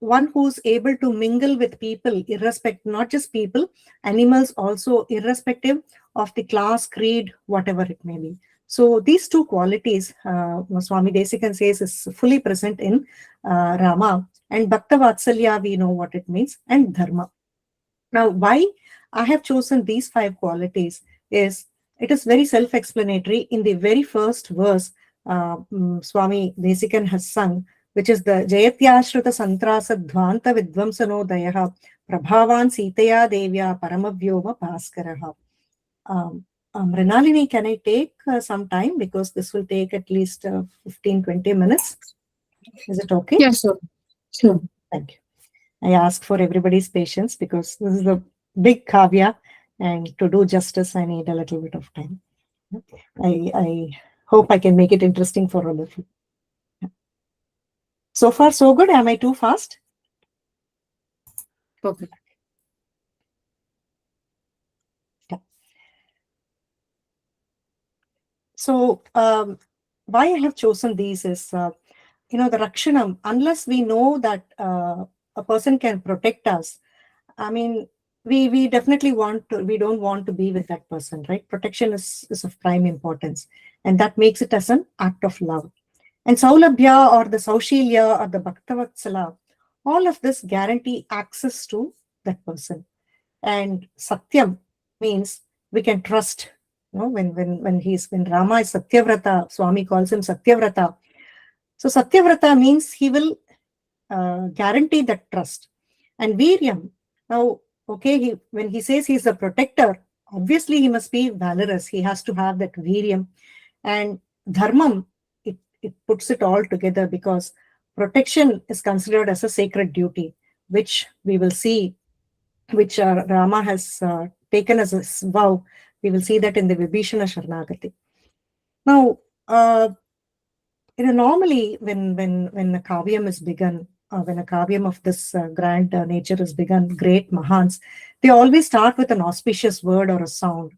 one who's able to mingle with people, irrespective, not just people, animals also, irrespective of the class, creed, whatever it may be. So these two qualities, Swami Desikan says, is fully present in Rama. And Bhakta Vatsalya, we know what it means, and Dharma. Now, why I have chosen these 5 qualities is, it is very self-explanatory. In the very first verse, Swami Desikan has sung, which is the Jayatyashrita Santrasa Dhvanta Vidvamsano Dayaha Prabhavan Sitaya Devya Paramavyoma Bhaskaraha. Mrinalini, can I take some time, because this will take at least 15-20 minutes? Is it okay? Yeah, sure. Sure. Thank you. I ask for everybody's patience because this is a big kavya, and to do justice, I need a little bit of time. I hope I can make it interesting for all of you. So far, so good. Am I too fast? Perfect. Yeah. So, why I have chosen these is, the Rakshanam, unless we know that a person can protect us, I mean, we definitely we don't want to be with that person, right? Protection is of prime importance, and that makes it as an act of love. And Saulabhya or the Saushilya or the Bhaktavatsala, all of this guarantee access to that person. And Satyam means we can trust. When Rama is Satyavrata, Swami calls him Satyavrata. So Satyavrata means he will guarantee that trust. And Viryam, now, okay, when he says he's a protector, obviously he must be valorous. He has to have that Viryam. And Dharmam, it puts it all together, because protection is considered as a sacred duty, which we will see, which Rama has taken as a vow. We will see that in the Vibhishana Sharanagati. Now, normally when a kavyam is begun, when a kavyam of this grand nature is begun, great mahans, they always start with an auspicious word or a sound,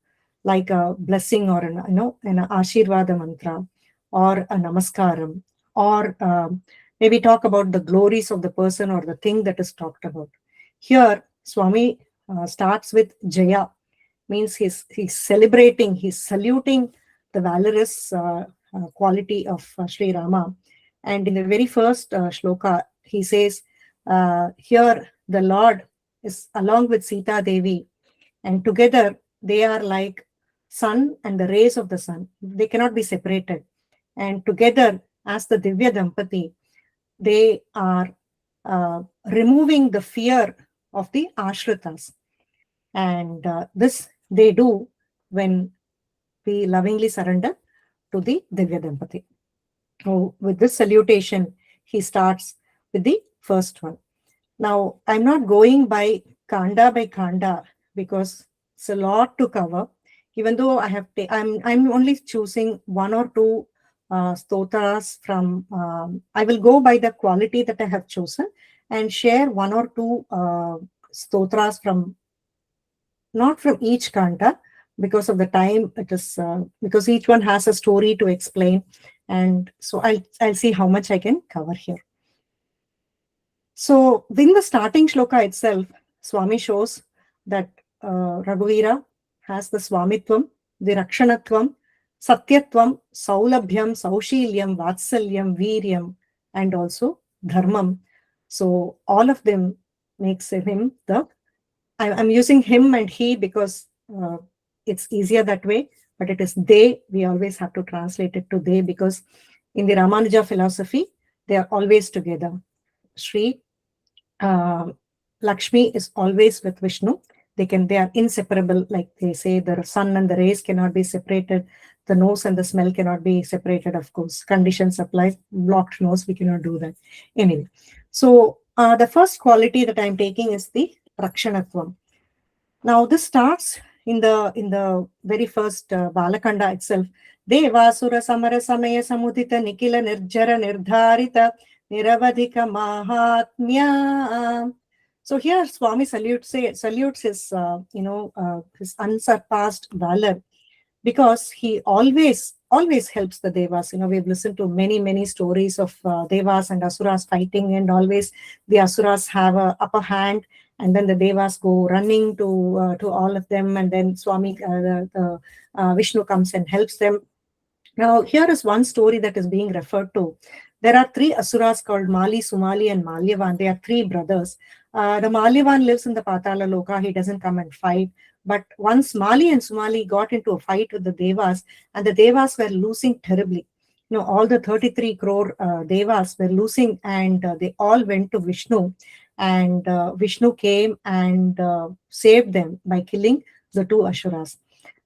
like a blessing or an ashirvada mantra or a namaskaram, or maybe talk about the glories of the person or the thing that is talked about. Here, Swami starts with Jaya, means he's celebrating, he's saluting the valorous quality of Sri Rama. And in the very first shloka, he says, here the Lord is along with Sita Devi, and together they are like sun and the rays of the sun. They cannot be separated. And together, as the Divya Dampati, they are removing the fear of the Ashritas. And this they do when we lovingly surrender to the Divya Dampati. So with this salutation, he starts with the first one. Now, I'm not going by kanda, because it's a lot to cover. Even though I'm only choosing 1 or 2 stotras from. I will go by the quality that I have chosen and share 1 or 2 stotras from, not from each kanda, because of the time. It is because each one has a story to explain, and so I'll see how much I can cover here. So in the starting shloka itself, Swami shows that Raghuveera has the Swamitvam, the Rakshanatvam, Satyatvam, Saulabhyam, Saushilyam, Vatsalyam, Viryam, and also Dharmam. So all of them makes him the. I'm using him and he because it's easier that way, but it is they. We always have to translate it to they, because in the Ramanuja philosophy, they are always together. Sri uh, Lakshmi is always with Vishnu. They are inseparable. Like they say, the sun and the rays cannot be separated. The nose and the smell cannot be separated. Of course, conditions apply. Blocked nose, we cannot do that. Anyway, so the first quality that I'm taking is the Rakshanatvam. Now this starts in the very first Balakanda itself. Devasura samara samaya samudita nikila nirjara nirdharita niravadhika mahatmya. So here Swami salutes his his unsurpassed valor, because he always helps the devas. We've listened to many stories of devas and asuras fighting, and always the asuras have a upper hand, and then the devas go running to all of them, and then Swami Vishnu comes and helps them. Now, here is one story that is being referred to. There are three asuras called Mali, Sumali, and Malyavan. They are three brothers. The Malyavan lives in the Patala Loka. He doesn't come and fight. But once Mali and Sumali got into a fight with the Devas, and the Devas were losing terribly. All the 33 crore Devas were losing, and they all went to Vishnu. And Vishnu came and saved them by killing the two Asuras.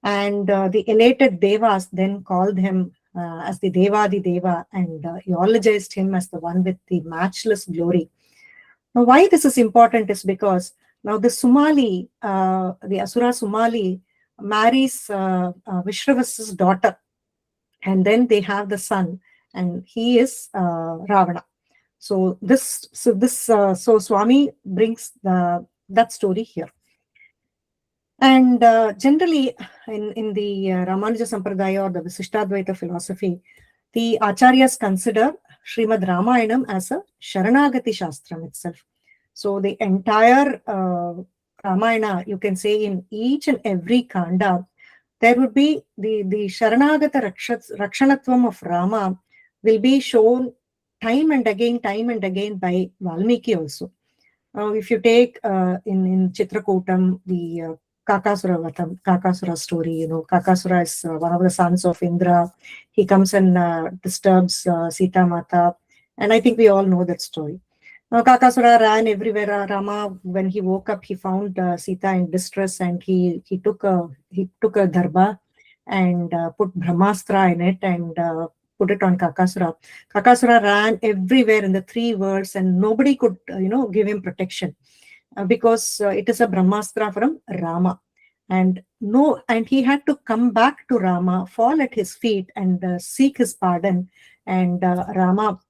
And the elated Devas then called him as the Deva, and eulogized him as the one with the matchless glory. Now, why this is important is because now the Sumali, the Asura Sumali, marries Vishravas's daughter, and then they have the son, and he is Ravana. So so Swami brings that story here. And generally, in the Ramanuja Sampradaya or the Visishtadvaita philosophy, the Acharyas consider Srimad Ramayanam as a Sharanagati Shastram itself. So the entire Ramayana, you can say, in each and every Kanda, there would be the Sharanagata Rakshanatvam of Rama will be shown time and again by Valmiki also. If you take in Chitrakutam, the Kakasura story, Kakasura is one of the sons of Indra. He comes and disturbs Sita Mata, and I think we all know that story. Kakasura ran everywhere. Rama, when he woke up, he found Sita in distress, and he took a darba and put Brahmastra in it, and put it on Kakasura. Kakasura ran everywhere in the three worlds, and nobody could give him protection. Because it is a Brahmastra from Rama, and he had to come back to Rama, fall at his feet, and seek his pardon, and Rama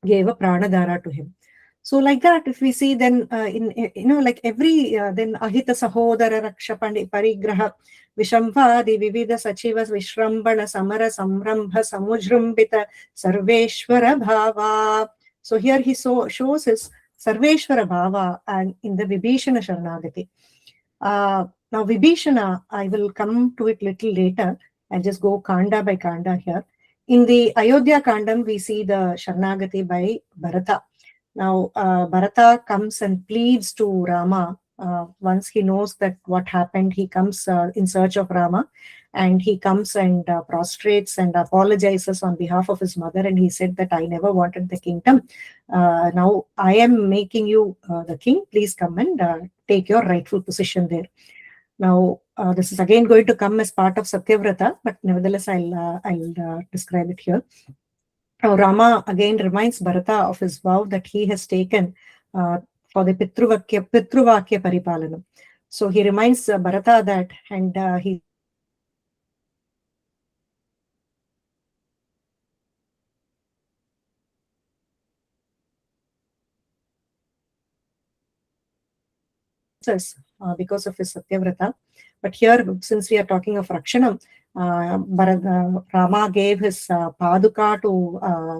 gave a pranadhara to him. So like that, if we see, then like every then Ahita Sahodara Raksha Parigraha Vishamvadi Vivida Sachivas Vishrambana Samara Samrambha Samujrumbita Sarveshwara Bhava. So here he shows his Sarveshwara Bhava and in the Vibhishana Sharanagati. Now Vibhishana, I will come to it little later. I'll just go Kanda by Kanda here. In the Ayodhya Kandam, we see the Sharanagati by Bharata. Now Bharata comes and pleads to Rama. Once he knows that what happened, he comes in search of Rama, and he comes and prostrates and apologizes on behalf of his mother, and he said that I never wanted the kingdom. Now I am making you the king. Please come and take your rightful position there. Now this is again going to come as part of Satyavrata, but nevertheless I'll describe it here. Rama again reminds Bharata of his vow that he has taken for the Pitruvakya Paripalanam. So he reminds Bharata that, and he because of his Satyavrata. But here, since we are talking of Rakshanam, Rama gave his Paduka to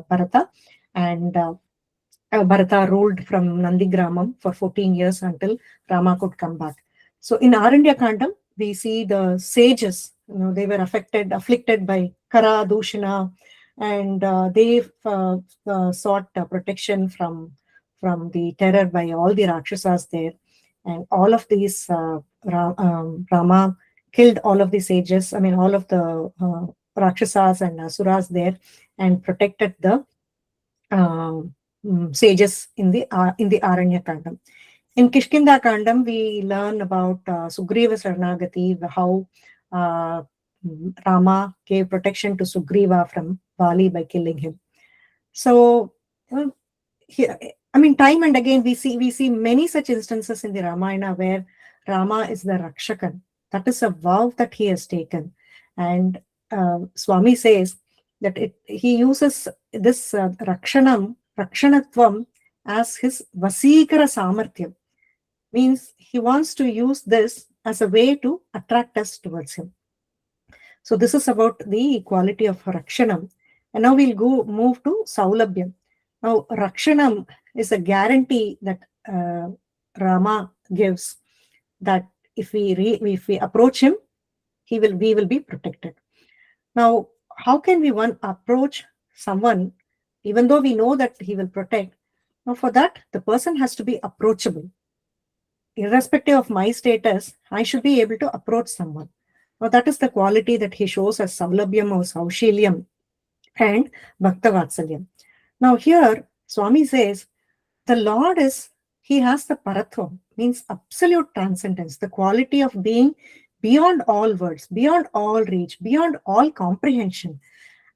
Bharata, and Bharata ruled from Nandigramam for 14 years until Rama could come back. So in Aranya Kandam, we see the sages, they were afflicted by Kara, Dushana, and they sought protection from the terror by all the Rakshasas there. And all of these Rama killed all of the sages, I mean, all of the Rakshasas and Asuras there, and protected the sages in the Aranya Kandam. In Kishkinda Kandam, we learn about Sugriva Saranagati, how uh, Rama gave protection to Sugriva from Vali by killing him. So, here, I mean, time and again we see many such instances in the Ramayana where Rama is the Rakshakan. That is a vow that he has taken, and Swami says that he uses this Rakshanatvam as his Vasikara Samarthyam, means he wants to use this as a way to attract us towards him. So this is about the quality of Rakshanam. And now we'll move to Saulabhyam. Now Rakshanam is a guarantee that Rama gives, that if we approach him, we will be protected. Now, how can we approach someone even though we know that he will protect? Now, for that, the person has to be approachable. Irrespective of my status, I should be able to approach someone. Now, that is the quality that he shows as Saulabhyam or Saushilyam and Bhakta Vatsalyam. Now, here, Swami says, the Lord he has the Paratvam, means absolute transcendence, the quality of being beyond all words, beyond all reach, beyond all comprehension.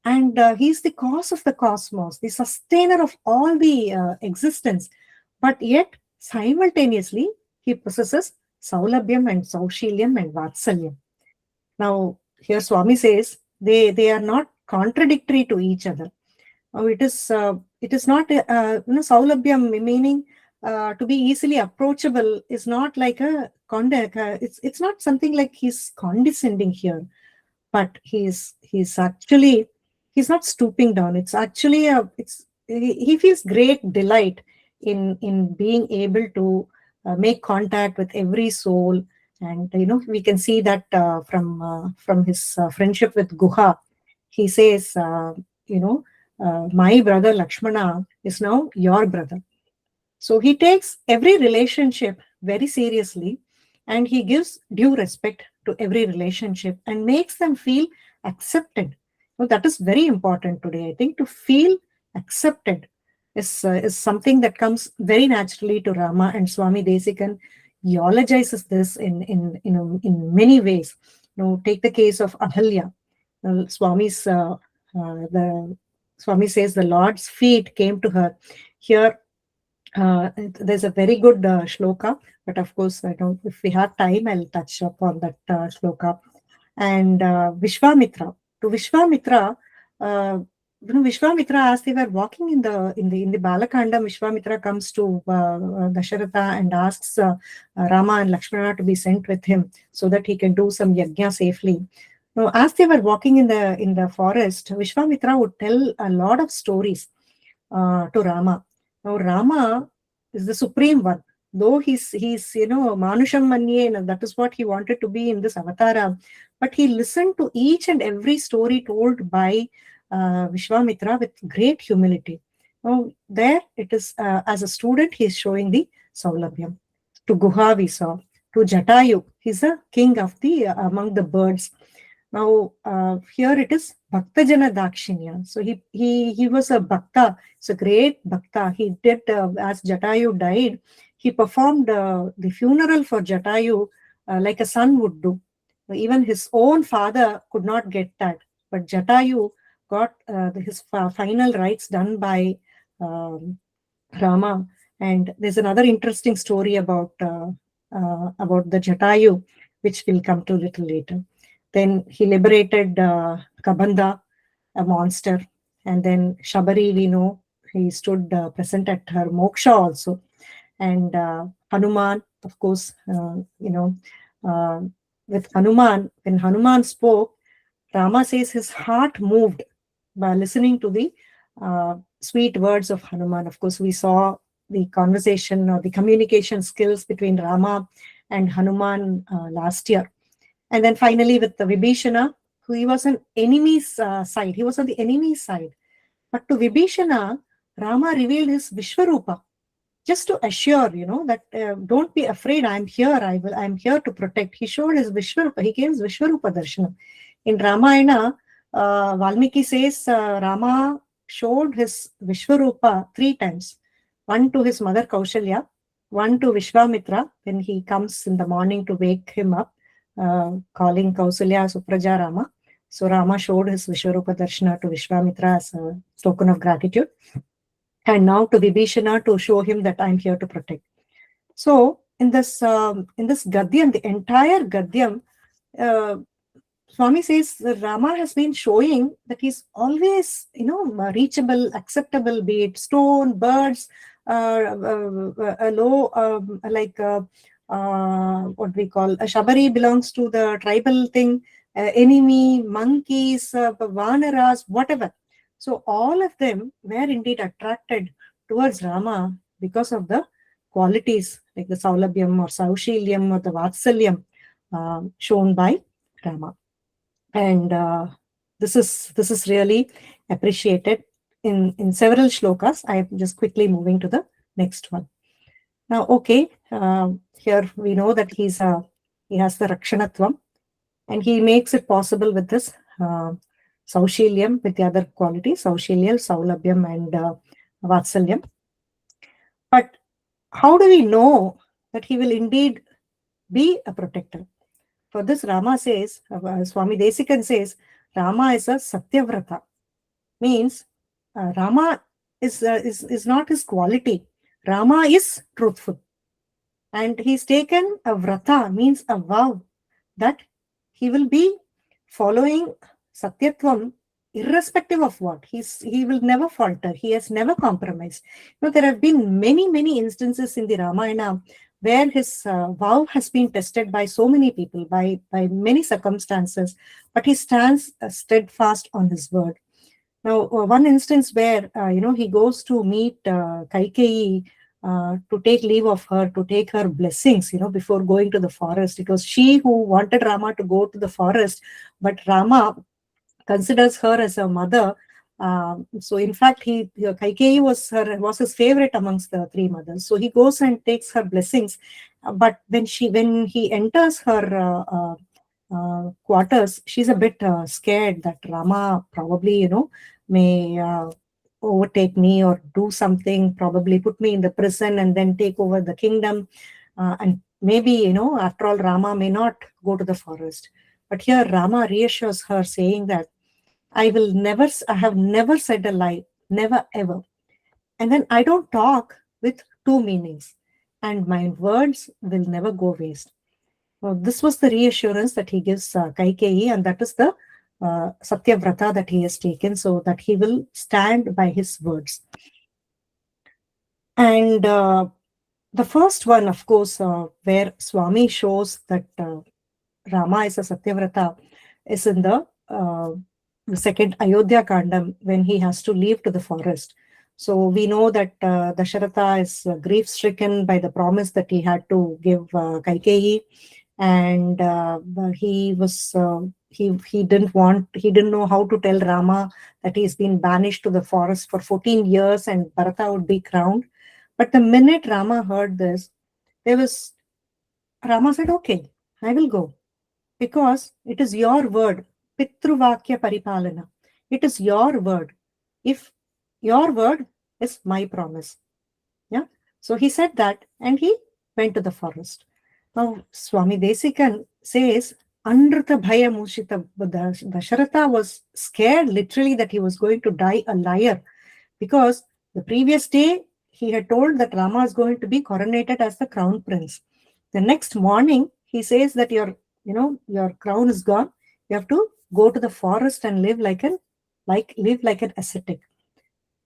And he's the cause of the cosmos, the sustainer of all the existence. But yet, simultaneously, he possesses Saulabhyam and Saushilyam and Vatsalyam. Now, here Swami says they are not contradictory to each other. It is not Saulabhyam, meaning to be easily approachable, is not like it's not something like he's condescending here, but he's not stooping down. It's actually he feels great delight in being able to make contact with every soul. And we can see that from his friendship with Guha. He says, my brother Lakshmana is now your brother. So he takes every relationship very seriously, and he gives due respect to every relationship and makes them feel accepted. Well, that is very important today. I think to feel accepted is something that comes very naturally to Rama, and Swami Desikan eulogizes this in many ways. Take the case of Ahalya. Swami says the Lord's feet came to her. Here, there's a very good shloka, but of course, I don't. If we have time, I'll touch upon that shloka. And Vishwamitra, to Vishwamitra, Vishwamitra, as they were walking in the Balakanda, Vishwamitra comes to Dasharatha and asks Rama and Lakshmana to be sent with him so that he can do some yajna safely. Now, as they were walking in the forest, Vishwamitra would tell a lot of stories to Rama. Now, Rama is the supreme one. Though he's Manusham Manye, and that is what he wanted to be in this avatara, but he listened to each and every story told by Vishwamitra with great humility. Now, there it is, as a student, he is showing the Saulabhyam. To Guha we saw. To Jatayu, he's a king of among the birds. Now, here it is Bhaktajana Dakshinya. So he was a Bhakta. It's a great Bhakta. He did, as Jatayu died, he performed the funeral for Jatayu like a son would do. Even his own father could not get that. But Jatayu got his final rites done by Rama. And there's another interesting story about the Jatayu, which we'll come to a little later. Then he liberated Kabanda, a monster. And then Shabari, we know, he stood present at her moksha also. And Hanuman, of course, with Hanuman, when Hanuman spoke, Rama says his heart moved by listening to the sweet words of Hanuman. Of course, we saw the conversation or the communication skills between Rama and Hanuman last year. And then finally with the Vibhishana, who he was on enemy's side. He was on the enemy's side. But to Vibhishana, Rama revealed his Vishwarupa. just to assure, that don't be afraid. I'm here to protect. He showed his Vishwarupa. He gave his Vishwarupa darshanam. In Ramayana, Valmiki says Rama showed his Vishwarupa 3 times. One to his mother Kaushalya, one to Vishwamitra when he comes in the morning to wake him up, calling Kausalya Supraja Rama. So Rama showed his Vishwarupa darshana to Vishwamitra as a token of gratitude, and now to Vibhishana to show him that I'm here to protect. So in this Gadyam, the entire Gadyam, Swami says that Rama has been showing that he's always, reachable, acceptable, be it stone, birds, low, what we call a Shabari belongs to the tribal thing, enemy, monkeys, vanaras, whatever. So all of them were indeed attracted towards Rama because of the qualities like the Saulabhyam or Saushilyam or the Vatsalyam shown by Rama. And this is really appreciated in several shlokas. I am just quickly moving to the next one. Now, okay, here we know that he has the Rakshanatvam, and he makes it possible with this Saushilyam, with the other qualities, Saushilyam, Saulabhyam, and Vatsalyam. But how do we know that he will indeed be a protector? For this, Rama says, Swami Desikan says, Rama is a Satyavrata. Means Rama is not his quality. Rama is truthful. And he's taken a vrata, means a vow, that he will be following Satyatvam irrespective of what. He will never falter. He has never compromised. There have been many instances in the Ramayana where his vow has been tested by so many people, by many circumstances, but he stands steadfast on his word. Now, one instance where, he goes to meet Kaikeyi to take leave of her, to take her blessings, before going to the forest. It was she who wanted Rama to go to the forest, but Rama considers her as a mother. So in fact, Kaikeyi was his favorite amongst the 3 mothers. So he goes and takes her blessings. But when he enters her quarters, she's a bit scared that Rama probably, may overtake me or do something, probably put me in the prison and then take over the kingdom. And maybe, after all, Rama may not go to the forest. But here Rama reassures her, saying that I have never said a lie, never ever. And then I don't talk with 2 meanings, and my words will never go waste. Well, this was the reassurance that he gives Kaikeyi, and that is the Satyavrata that he has taken, so that he will stand by his words. And the first one, of course, where Swami shows that Rama is a Satyavrata, is in the second Ayodhya Kandam, when he has to leave to the forest. So we know that Dasharatha is grief-stricken by the promise that he had to give Kaikeyi, and he didn't know how to tell Rama that he's been banished to the forest for 14 years and Bharata would be crowned. But the minute Rama heard this, Rama said, okay, I will go, because it is your word, Pitruvakya Paripalana. It is your word. If your word is my promise. Yeah. So he said that, and he went to the forest. Now, Swami Desikan says, Anrita Bhaya Mushita. Dasharatha was scared literally that he was going to die a liar, because the previous day he had told that Rama is going to be coronated as the crown prince. The next morning he says that your crown is gone. You have to go to the forest and live like an ascetic.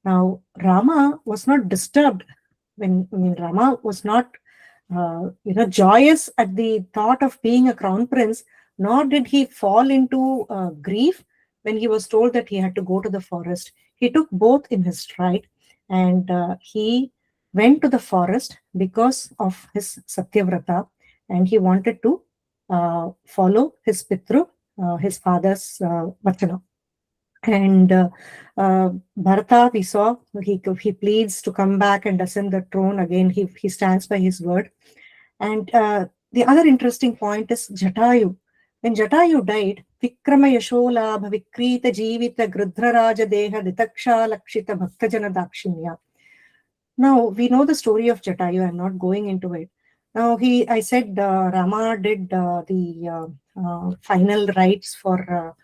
Now, Rama was not disturbed Rama was not joyous at the thought of being a crown prince, nor did he fall into grief when he was told that he had to go to the forest. He took both in his stride, and he went to the forest because of his Satyavrata, and he wanted to follow his Pitru, his father's Vachana. And Bharata, we saw, he pleads to come back and ascend the throne again. He stands by his word. And the other interesting point is Jatayu. When Jatayu died, Vikrama Yasholabha Vikrita Jivita Grudra Raja Deha Ditaksha Lakshita Bhaktajana Dakshinya. Now we know the story of Jatayu. I'm not going into it. Now I said Rama did the final rites for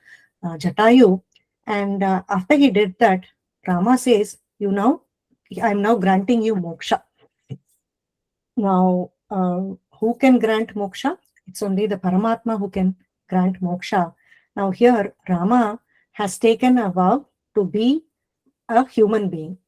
Jatayu, and after he did that, Rama says, I'm now granting you moksha. Now, who can grant moksha? It's only the Paramatma who can grant moksha. Now, here Rama has taken a vow to be a human being.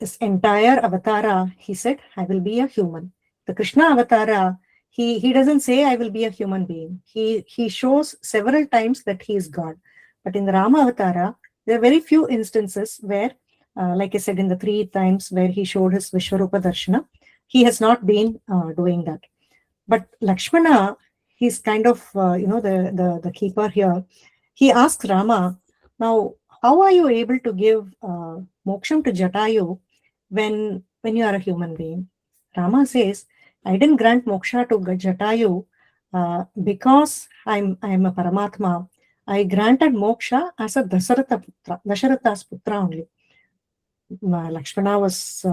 This entire avatara, he said, I will be a human. The Krishna avatara, he doesn't say I will be a human being. He shows several times that he is God. But in the Rama avatara, there are very few instances where, like I said, in the 3 times where he showed his Vishwarupa Darshana, he has not been doing that. But Lakshmana, he's kind of, the keeper here. He asks Rama, now, how are you able to give moksham to Jatayu when you are a human being? Rama says, I didn't grant moksha to Jatayu because I'm a Paramatma. I granted moksha as a Dasharatha's putra only. Lakshmana was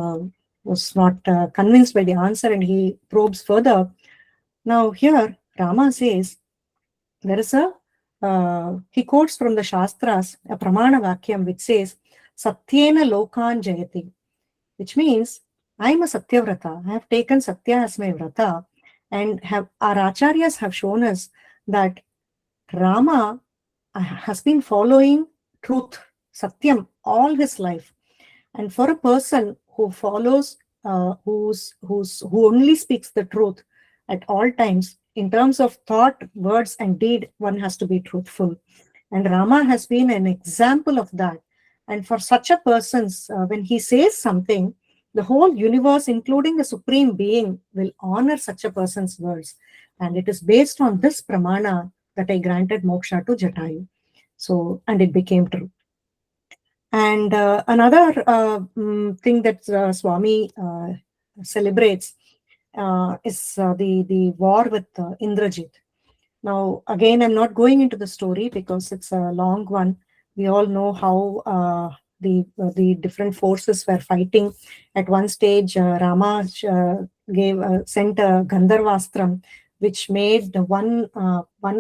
not convinced by the answer, and he probes further. Now here Rama says there is he quotes from the Shastras a Pramana Vakyam which says Satyena Lokan Jayati, which means I am a Satyavrata. I have taken Satya as my Vrata, and our Acharyas have shown us that Rama has been following truth, Satyam, all his life. And for a person who follows, who only speaks the truth at all times, in terms of thought, words, and deed, one has to be truthful. And Rama has been an example of that. And for such a person, when he says something, the whole universe, including the Supreme Being, will honor such a person's words. And it is based on this pramana that I granted moksha to Jatayu. So, and it became true. And another thing that Swami celebrates is the war with Indrajit. Now, again, I'm not going into the story because it's a long one. We all know how the different forces were fighting. At one stage, Rama sent a Gandharvastram, which made one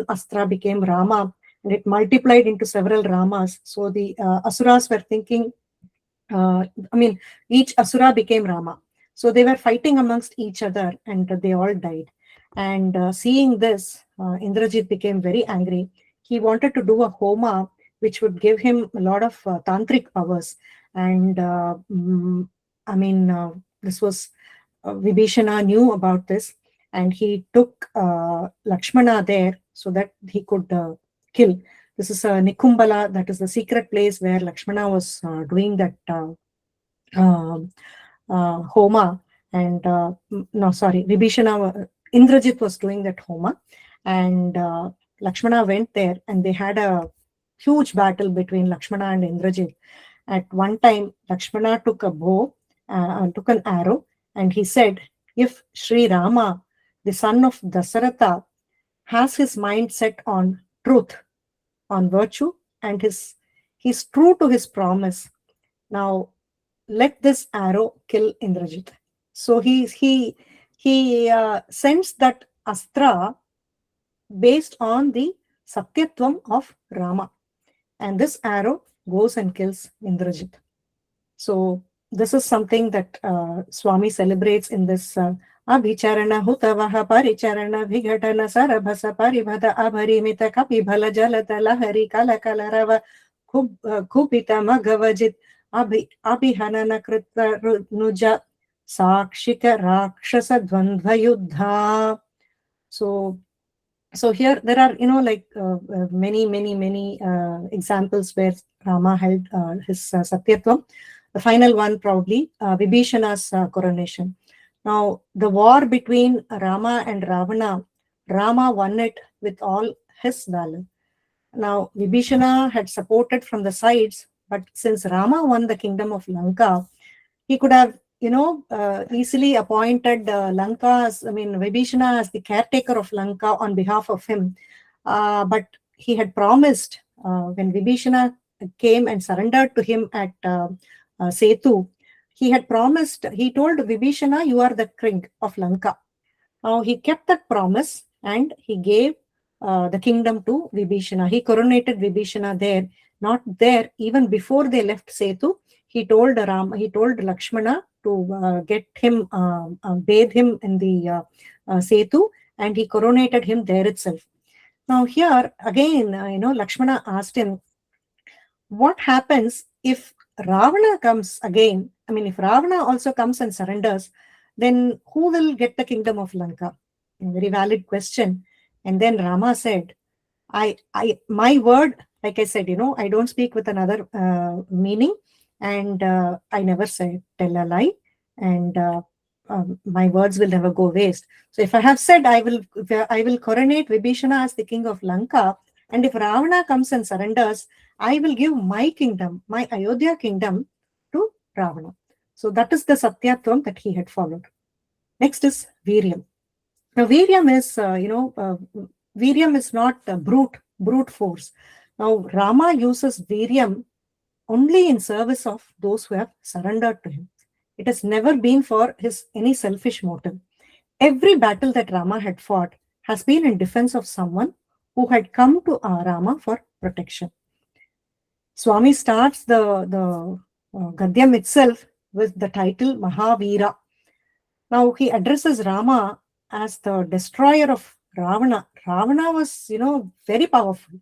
astra became Rama, and it multiplied into several Ramas. So the Asuras were thinking, each Asura became Rama. So they were fighting amongst each other, and they all died. And seeing this, Indrajit became very angry. He wanted to do a homa, which would give him a lot of tantric powers. And this was Vibhishana knew about this, and he took Lakshmana there so that he could kill. This is Nikumbala, that is the secret place where Lakshmana was doing that homa. And Vibhishana, Indrajit was doing that homa, and Lakshmana went there, and they had a huge battle between Lakshmana and Indrajit. At one time, Lakshmana took a bow, took an arrow, and he said, if Sri Rama, the son of Dasaratha, has his mind set on truth, on virtue, and he's true to his promise, now let this arrow kill Indrajit. So he sends that astra based on the satyatvam of Rama, and this arrow goes and kills Indrajit. So this is something that Swami celebrates in this Abhicharana Hutavaha Paricharana Vighatana Sarabhasa Paribhada Abharimita Kapibhala Jalata Lahari Kala Kalarava Kupita Magavajit Abhihanana Krita Nuja Sakshika Rakshasa Dvandva Yuddha. So here there are many examples where Rama held his satyatvam. The final one probably Vibhishana's coronation. Now the war between Rama and Ravana, Rama won it with all his valor. Now, Vibhishana had supported from the sides, but since Rama won the kingdom of Lanka, he could have, easily appointed Lanka as, Vibhishana as the caretaker of Lanka on behalf of him. But he had promised, when Vibhishana came and surrendered to him at Setu, he told Vibhishana, "You are the king of Lanka." Now he kept that promise and he gave the kingdom to Vibhishana. He coronated Vibhishana there, not there, even before they left Setu. He told Lakshmana to get him, bathe him in the Setu, and he coronated him there itself. Now here again, Lakshmana asked him, what happens if Ravana comes again? I mean, if Ravana also comes and surrenders, then who will get the kingdom of Lanka? A very valid question. And then Rama said, my word, like I said, I don't speak with another meaning, and I never tell a lie, and my words will never go waste. So if I have said I will coronate Vibhishana as the king of Lanka, and if Ravana comes and surrenders, I will give my kingdom, my Ayodhya kingdom, to Ravana. So that is the Satyatvam that he had followed. Next is Viryam. Now, Viryam is not a brute force. Now, Rama uses Viryam only in service of those who have surrendered to him. It has never been for any selfish motive. Every battle that Rama had fought has been in defense of someone who had come to Rama for protection. Swami starts the Gadyam itself with the title Mahavira. Now he addresses Rama as the destroyer of Ravana. Ravana was, very powerful,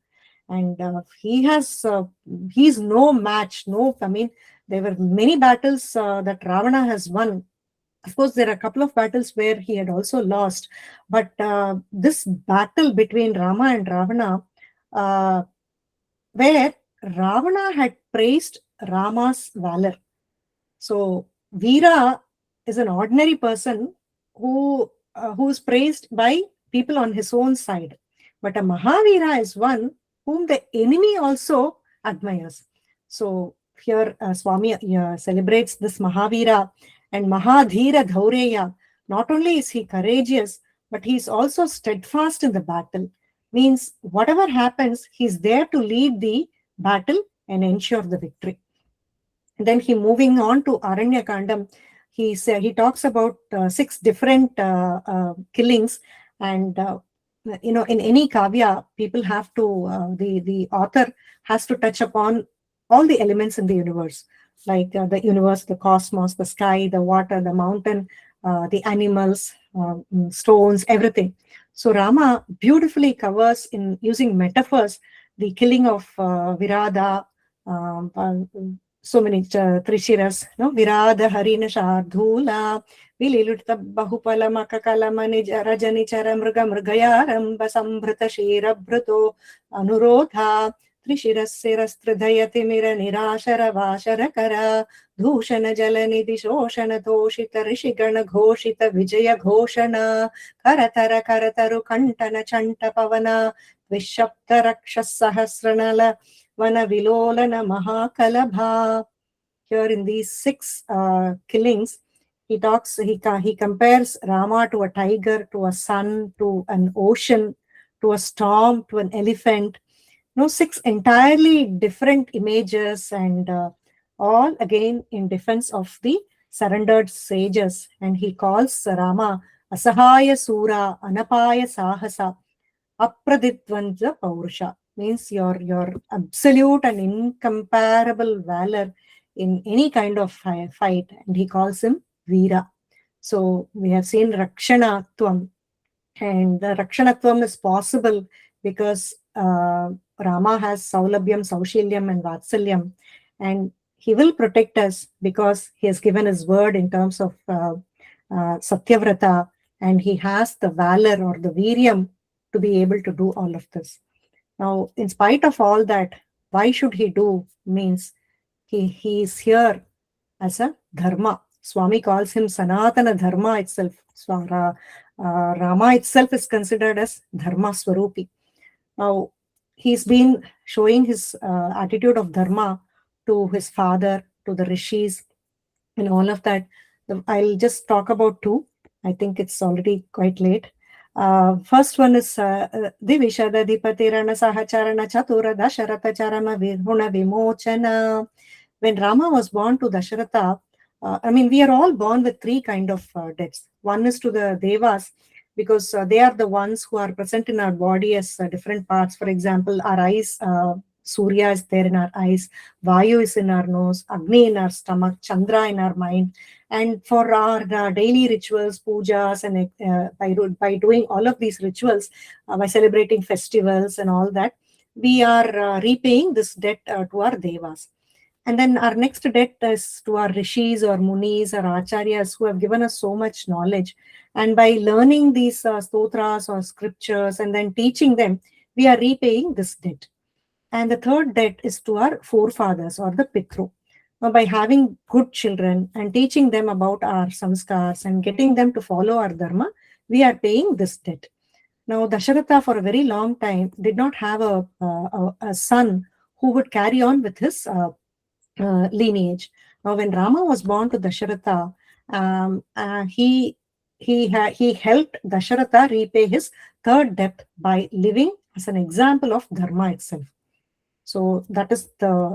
and he's no match. There were many battles that Ravana has won. Of course, there are a couple of battles where he had also lost, but this battle between Rama and Ravana, where Ravana had praised Rama's valor. So Veera is an ordinary person who is praised by people on his own side, but a Mahavira is one whom the enemy also admires. So here Swami celebrates this Mahavira and Mahadhira Dhaureya. Not only is he courageous, but he is also steadfast in the battle. Means whatever happens, he's there to lead the battle and ensure the victory. And then moving on to Aranyakandam, he talks about 6 different killings, and in any kavya, people have to the author has to touch upon all the elements in the universe, like the universe, the cosmos, the sky, the water, the mountain, the animals, stones, everything. So Rama beautifully covers, in using metaphors, the killing of Virada, so many Trishiras, Virada Harina Shardhula, Vililuta Bahupala Makakala Rajani Chara Mrga Mrgayaram Basambrata Shira Bruto Anurodha Trishiras Mira Nirashara Vasharakara Dhushana Jalanidhi Shoshana Toshita Rishigana Ghoshita Vijaya Ghoshana Karatara Karataru Kantana Chanta Pavana Vishapta Rakshas Sahasranala Vana Vilolana Mahakalabha. Here in these 6 killings, he compares Rama to a tiger, to a sun, to an ocean, to a storm, to an elephant. 6 entirely different images, and all again in defense of the surrendered sages. And he calls Rama Asahaya Sura, Anapaya Sahasa, Apraditvanza Paurusha. Means your absolute and incomparable valor in any kind of fight. And he calls him Veera. So we have seen Rakshanatvam, and the Rakshanatvam is possible because Rama has Saulabhyam, Saushilyam, and Vatsalyam, and he will protect us because he has given his word in terms of Satyavrata, and he has the valor or the Viryam to be able to do all of this. Now, in spite of all that, why should he do? Means he is here as a dharma. Swami calls him Sanatana Dharma itself. Rama itself is considered as Dharma Swarupi. Now, he's been showing his attitude of dharma to his father, to the rishis, and all of that. I'll just talk about two. I think it's already quite late. First one is Divishada Dipatirana Sahacharana Chatura Dasharatha Charama Virhuna Vimochana. When Rama was born to Dasharatha, I mean, we are all born with three kind of deaths. One is to the Devas, because they are the ones who are present in our body as different parts. For example, our eyes, Surya is there in our eyes, Vayu is in our nose, Agni in our stomach, Chandra in our mind. And for our daily rituals, pujas, and by doing all of these rituals, by celebrating festivals and all that, we are repaying this debt to our devas. And then our next debt is to our rishis or munis or acharyas who have given us so much knowledge. And by learning these stotras or scriptures and then teaching them, we are repaying this debt. And the third debt is to our forefathers or the Pitru. Now, by having good children and teaching them about our samskars and getting them to follow our dharma, we are paying this debt. Now, Dasharatha for a very long time did not have a son who would carry on with his lineage. Now, when Rama was born to Dasharatha, he helped Dasharatha repay his third debt by living as an example of dharma itself. So that is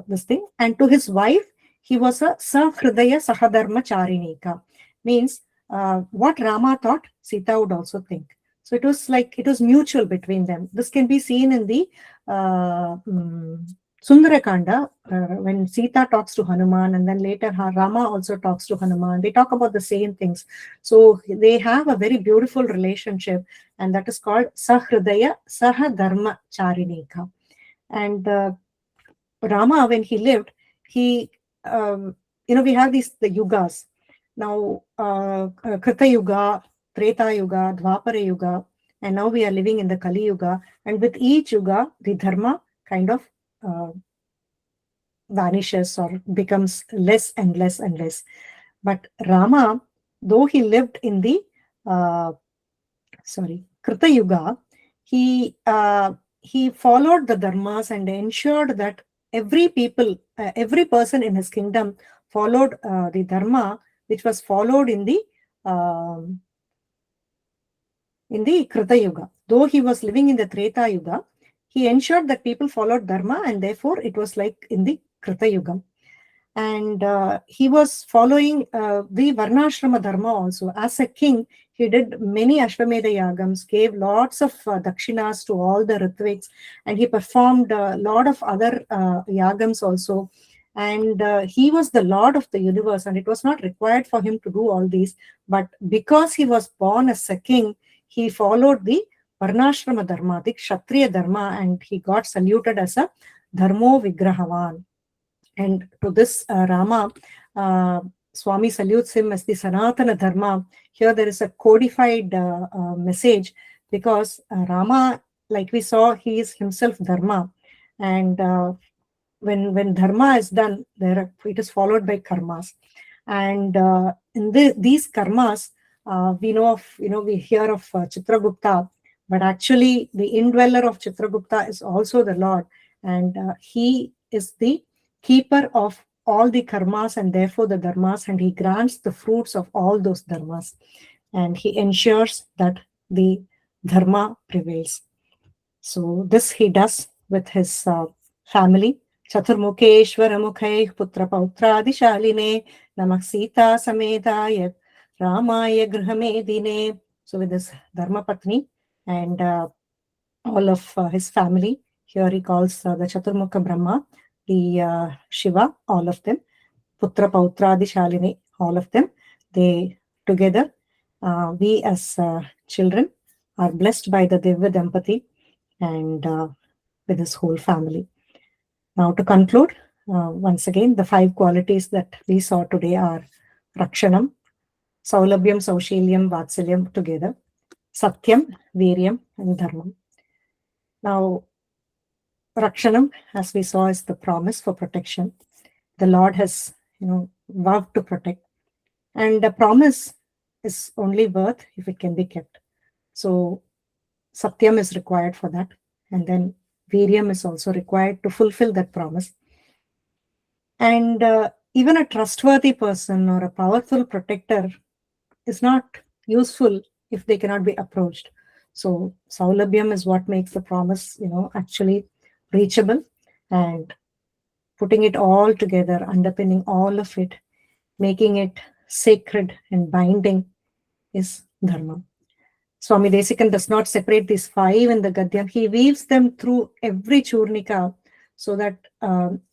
this thing. And to his wife, he was a Sahridaya Sahadharma Charinika. Means what Rama thought, Sita would also think. So it was mutual between them. This can be seen in the Sundarakanda, when Sita talks to Hanuman, and then later Rama also talks to Hanuman. They talk about the same things. So they have a very beautiful relationship, and that is called Sahridaya Sahadharma Charinika. And Rama, when he lived, he, we have the yugas. Now, Krita Yuga, Treta Yuga, Dwapara Yuga, and now we are living in the Kali Yuga. And with each Yuga, the dharma kind of vanishes or becomes less and less and less. But Rama, though he lived in the Krita Yuga, he followed the dharmas and ensured that every person in his kingdom followed the dharma which was followed in the Krita Yuga. Though he was living in the Treta Yuga, he ensured that people followed dharma, and therefore it was like in the Krita Yuga. And he was following the Varnashrama dharma also. As a king, he did many Ashwamedha yagams, gave lots of dakshinas to all the Ritviks, and he performed a lot of other yagams also. And he was the Lord of the universe, and it was not required for him to do all these. But because he was born as a king, he followed the Varnashrama dharma, the Kshatriya dharma, and he got saluted as a Dharmo Vigrahavan. And to this Rama, Swami salutes him as the Sanatana Dharma. Here there is a codified message, because Rama, like we saw, he is himself Dharma. And when Dharma is done, it is followed by karmas. And in these karmas, we hear of Chitragupta, but actually the indweller of Chitragupta is also the Lord. And he is the keeper of all the karmas and therefore the dharmas, and he grants the fruits of all those dharmas, and he ensures that the dharma prevails. So this he does with his family. Chaturmukheshwara Mukhaih Putra Pautradi Namak Sita Sametaya Ramaya Grihamedine. So with this Dharma Patni and all of his family, here he calls the Chaturmukha Brahma, the Shiva, all of them, Putra Pautradi Shaline, all of them, they together, we as children are blessed by the Divya Dampati and with his whole family. Now to conclude, once again, the 5 qualities that we saw today are Rakshanam, Saulabhyam, Saushilyam, Vatsalyam together, Satyam, Viryam, and Dharmam. Now, Rakshanam, as we saw, is the promise for protection. The Lord has, vowed to protect. And a promise is only worth if it can be kept. So, Satyam is required for that. And then Veeriam is also required to fulfill that promise. And even a trustworthy person or a powerful protector is not useful if they cannot be approached. So Saulabhyam is what makes the promise, actually reachable, and putting it all together, underpinning all of it, making it sacred and binding is dharma. Swami Desikan does not separate these five in the Gadyam. He weaves them through every Churnika so that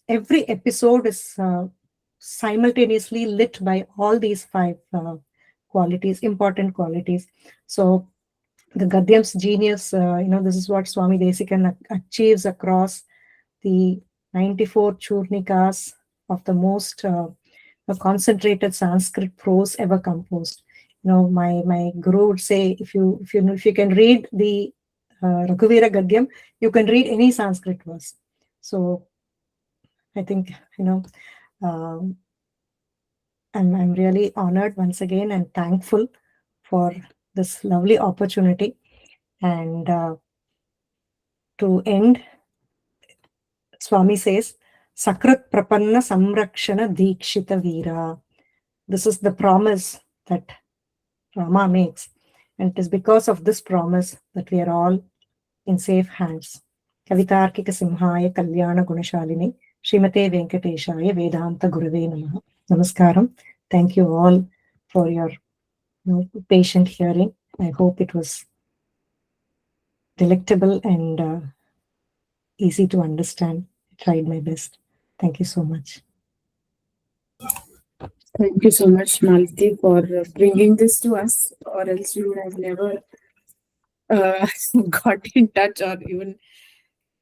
every episode is simultaneously lit by all these five qualities, important qualities. So the Gadyam's genius, this is what Swami Desikan achieves across the 94 Churnikas of the most concentrated Sanskrit prose ever composed. My guru would say, if you can read the Raghuveera Gadyam, you can read any Sanskrit verse. So I think um, I'm really honored once again and thankful for this lovely opportunity. And to end, Swami says, Sakrat Prapanna Samrakshana Dikshita Veera. This is the promise that Rama makes. And it is because of this promise that we are all in safe hands. Kavitarkika Simhaya Kalyana Gunashalini Srimate Venkateshaya Vedanta Gurave Namaha. Namaskaram. Thank you all for your patient hearing. I hope it was delectable and easy to understand. I tried my best. Thank you so much. Thank you so much, Malti, for bringing this to us, or else we would have never uh, got in touch or even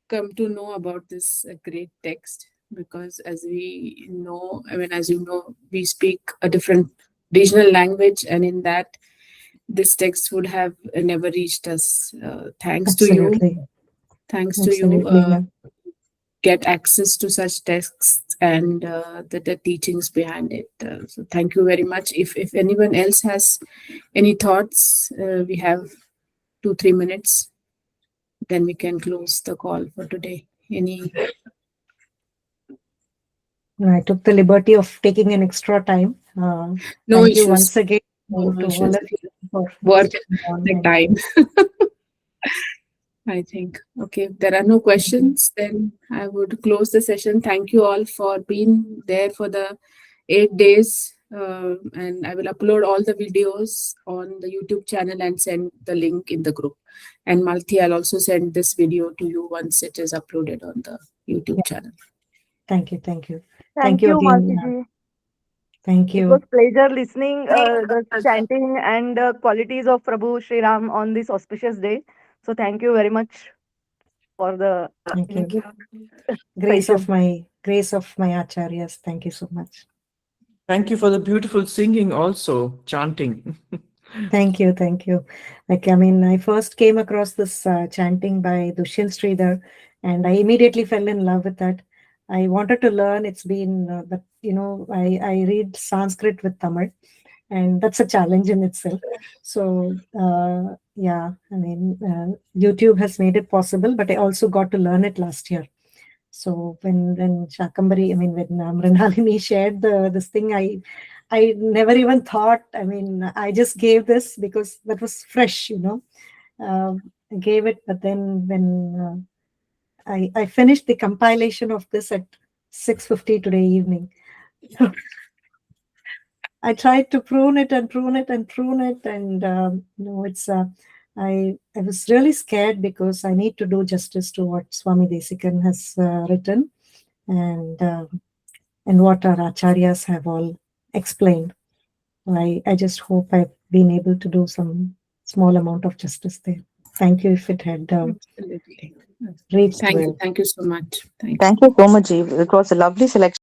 come to know about this great text. Because as we know, as you know, we speak a different regional language, and in that, this text would have never reached us. Thanks to you. Absolutely. Thanks to you. Absolutely. Yeah. Get access to such texts and the teachings behind it. So thank you very much. If anyone else has any thoughts, we have 2-3 minutes. Then we can close the call for today. Any? I took the liberty of taking an extra time. No Thank you issues. once again No to issues. all of you for Worth staying on the and- time. I think. Okay, if there are no questions, then I would close the session. Thank you all for being there for the 8 days. And I will upload all the videos on the YouTube channel and send the link in the group. And Malti, I'll also send this video to you once it is uploaded on the YouTube channel. Thank you. Thank you. Thank you you, again. Malti. Thank It was you. pleasure listening the chanting and qualities of Prabhu Sri Ram on this auspicious day. So thank you very much for the Thank you. Grace session. of my acharyas. Thank you so much. Thank you for the beautiful singing also, chanting. Thank you. Thank you. I first came across this chanting by Dushyant Sridhar, and I immediately fell in love with that. I wanted to learn. It's been, but I read Sanskrit with Tamil, and that's a challenge in itself. So, YouTube has made it possible, but I also got to learn it last year. So when Shakambari, when Mrinalini shared this thing, I never even thought. I just gave this because that was fresh, I gave it, but then when I finished the compilation of this at 6:50 today evening. I tried to prune it and prune it and prune it, and it's. I was really scared because I need to do justice to what Swami Desikan has written, and what our acharyas have all explained. I just hope I've been able to do some small amount of justice there. Thank you if it had Absolutely. reached Thank you. well. Thank you so much. Thanks. Thank you so much, Jeev. It was a lovely selection.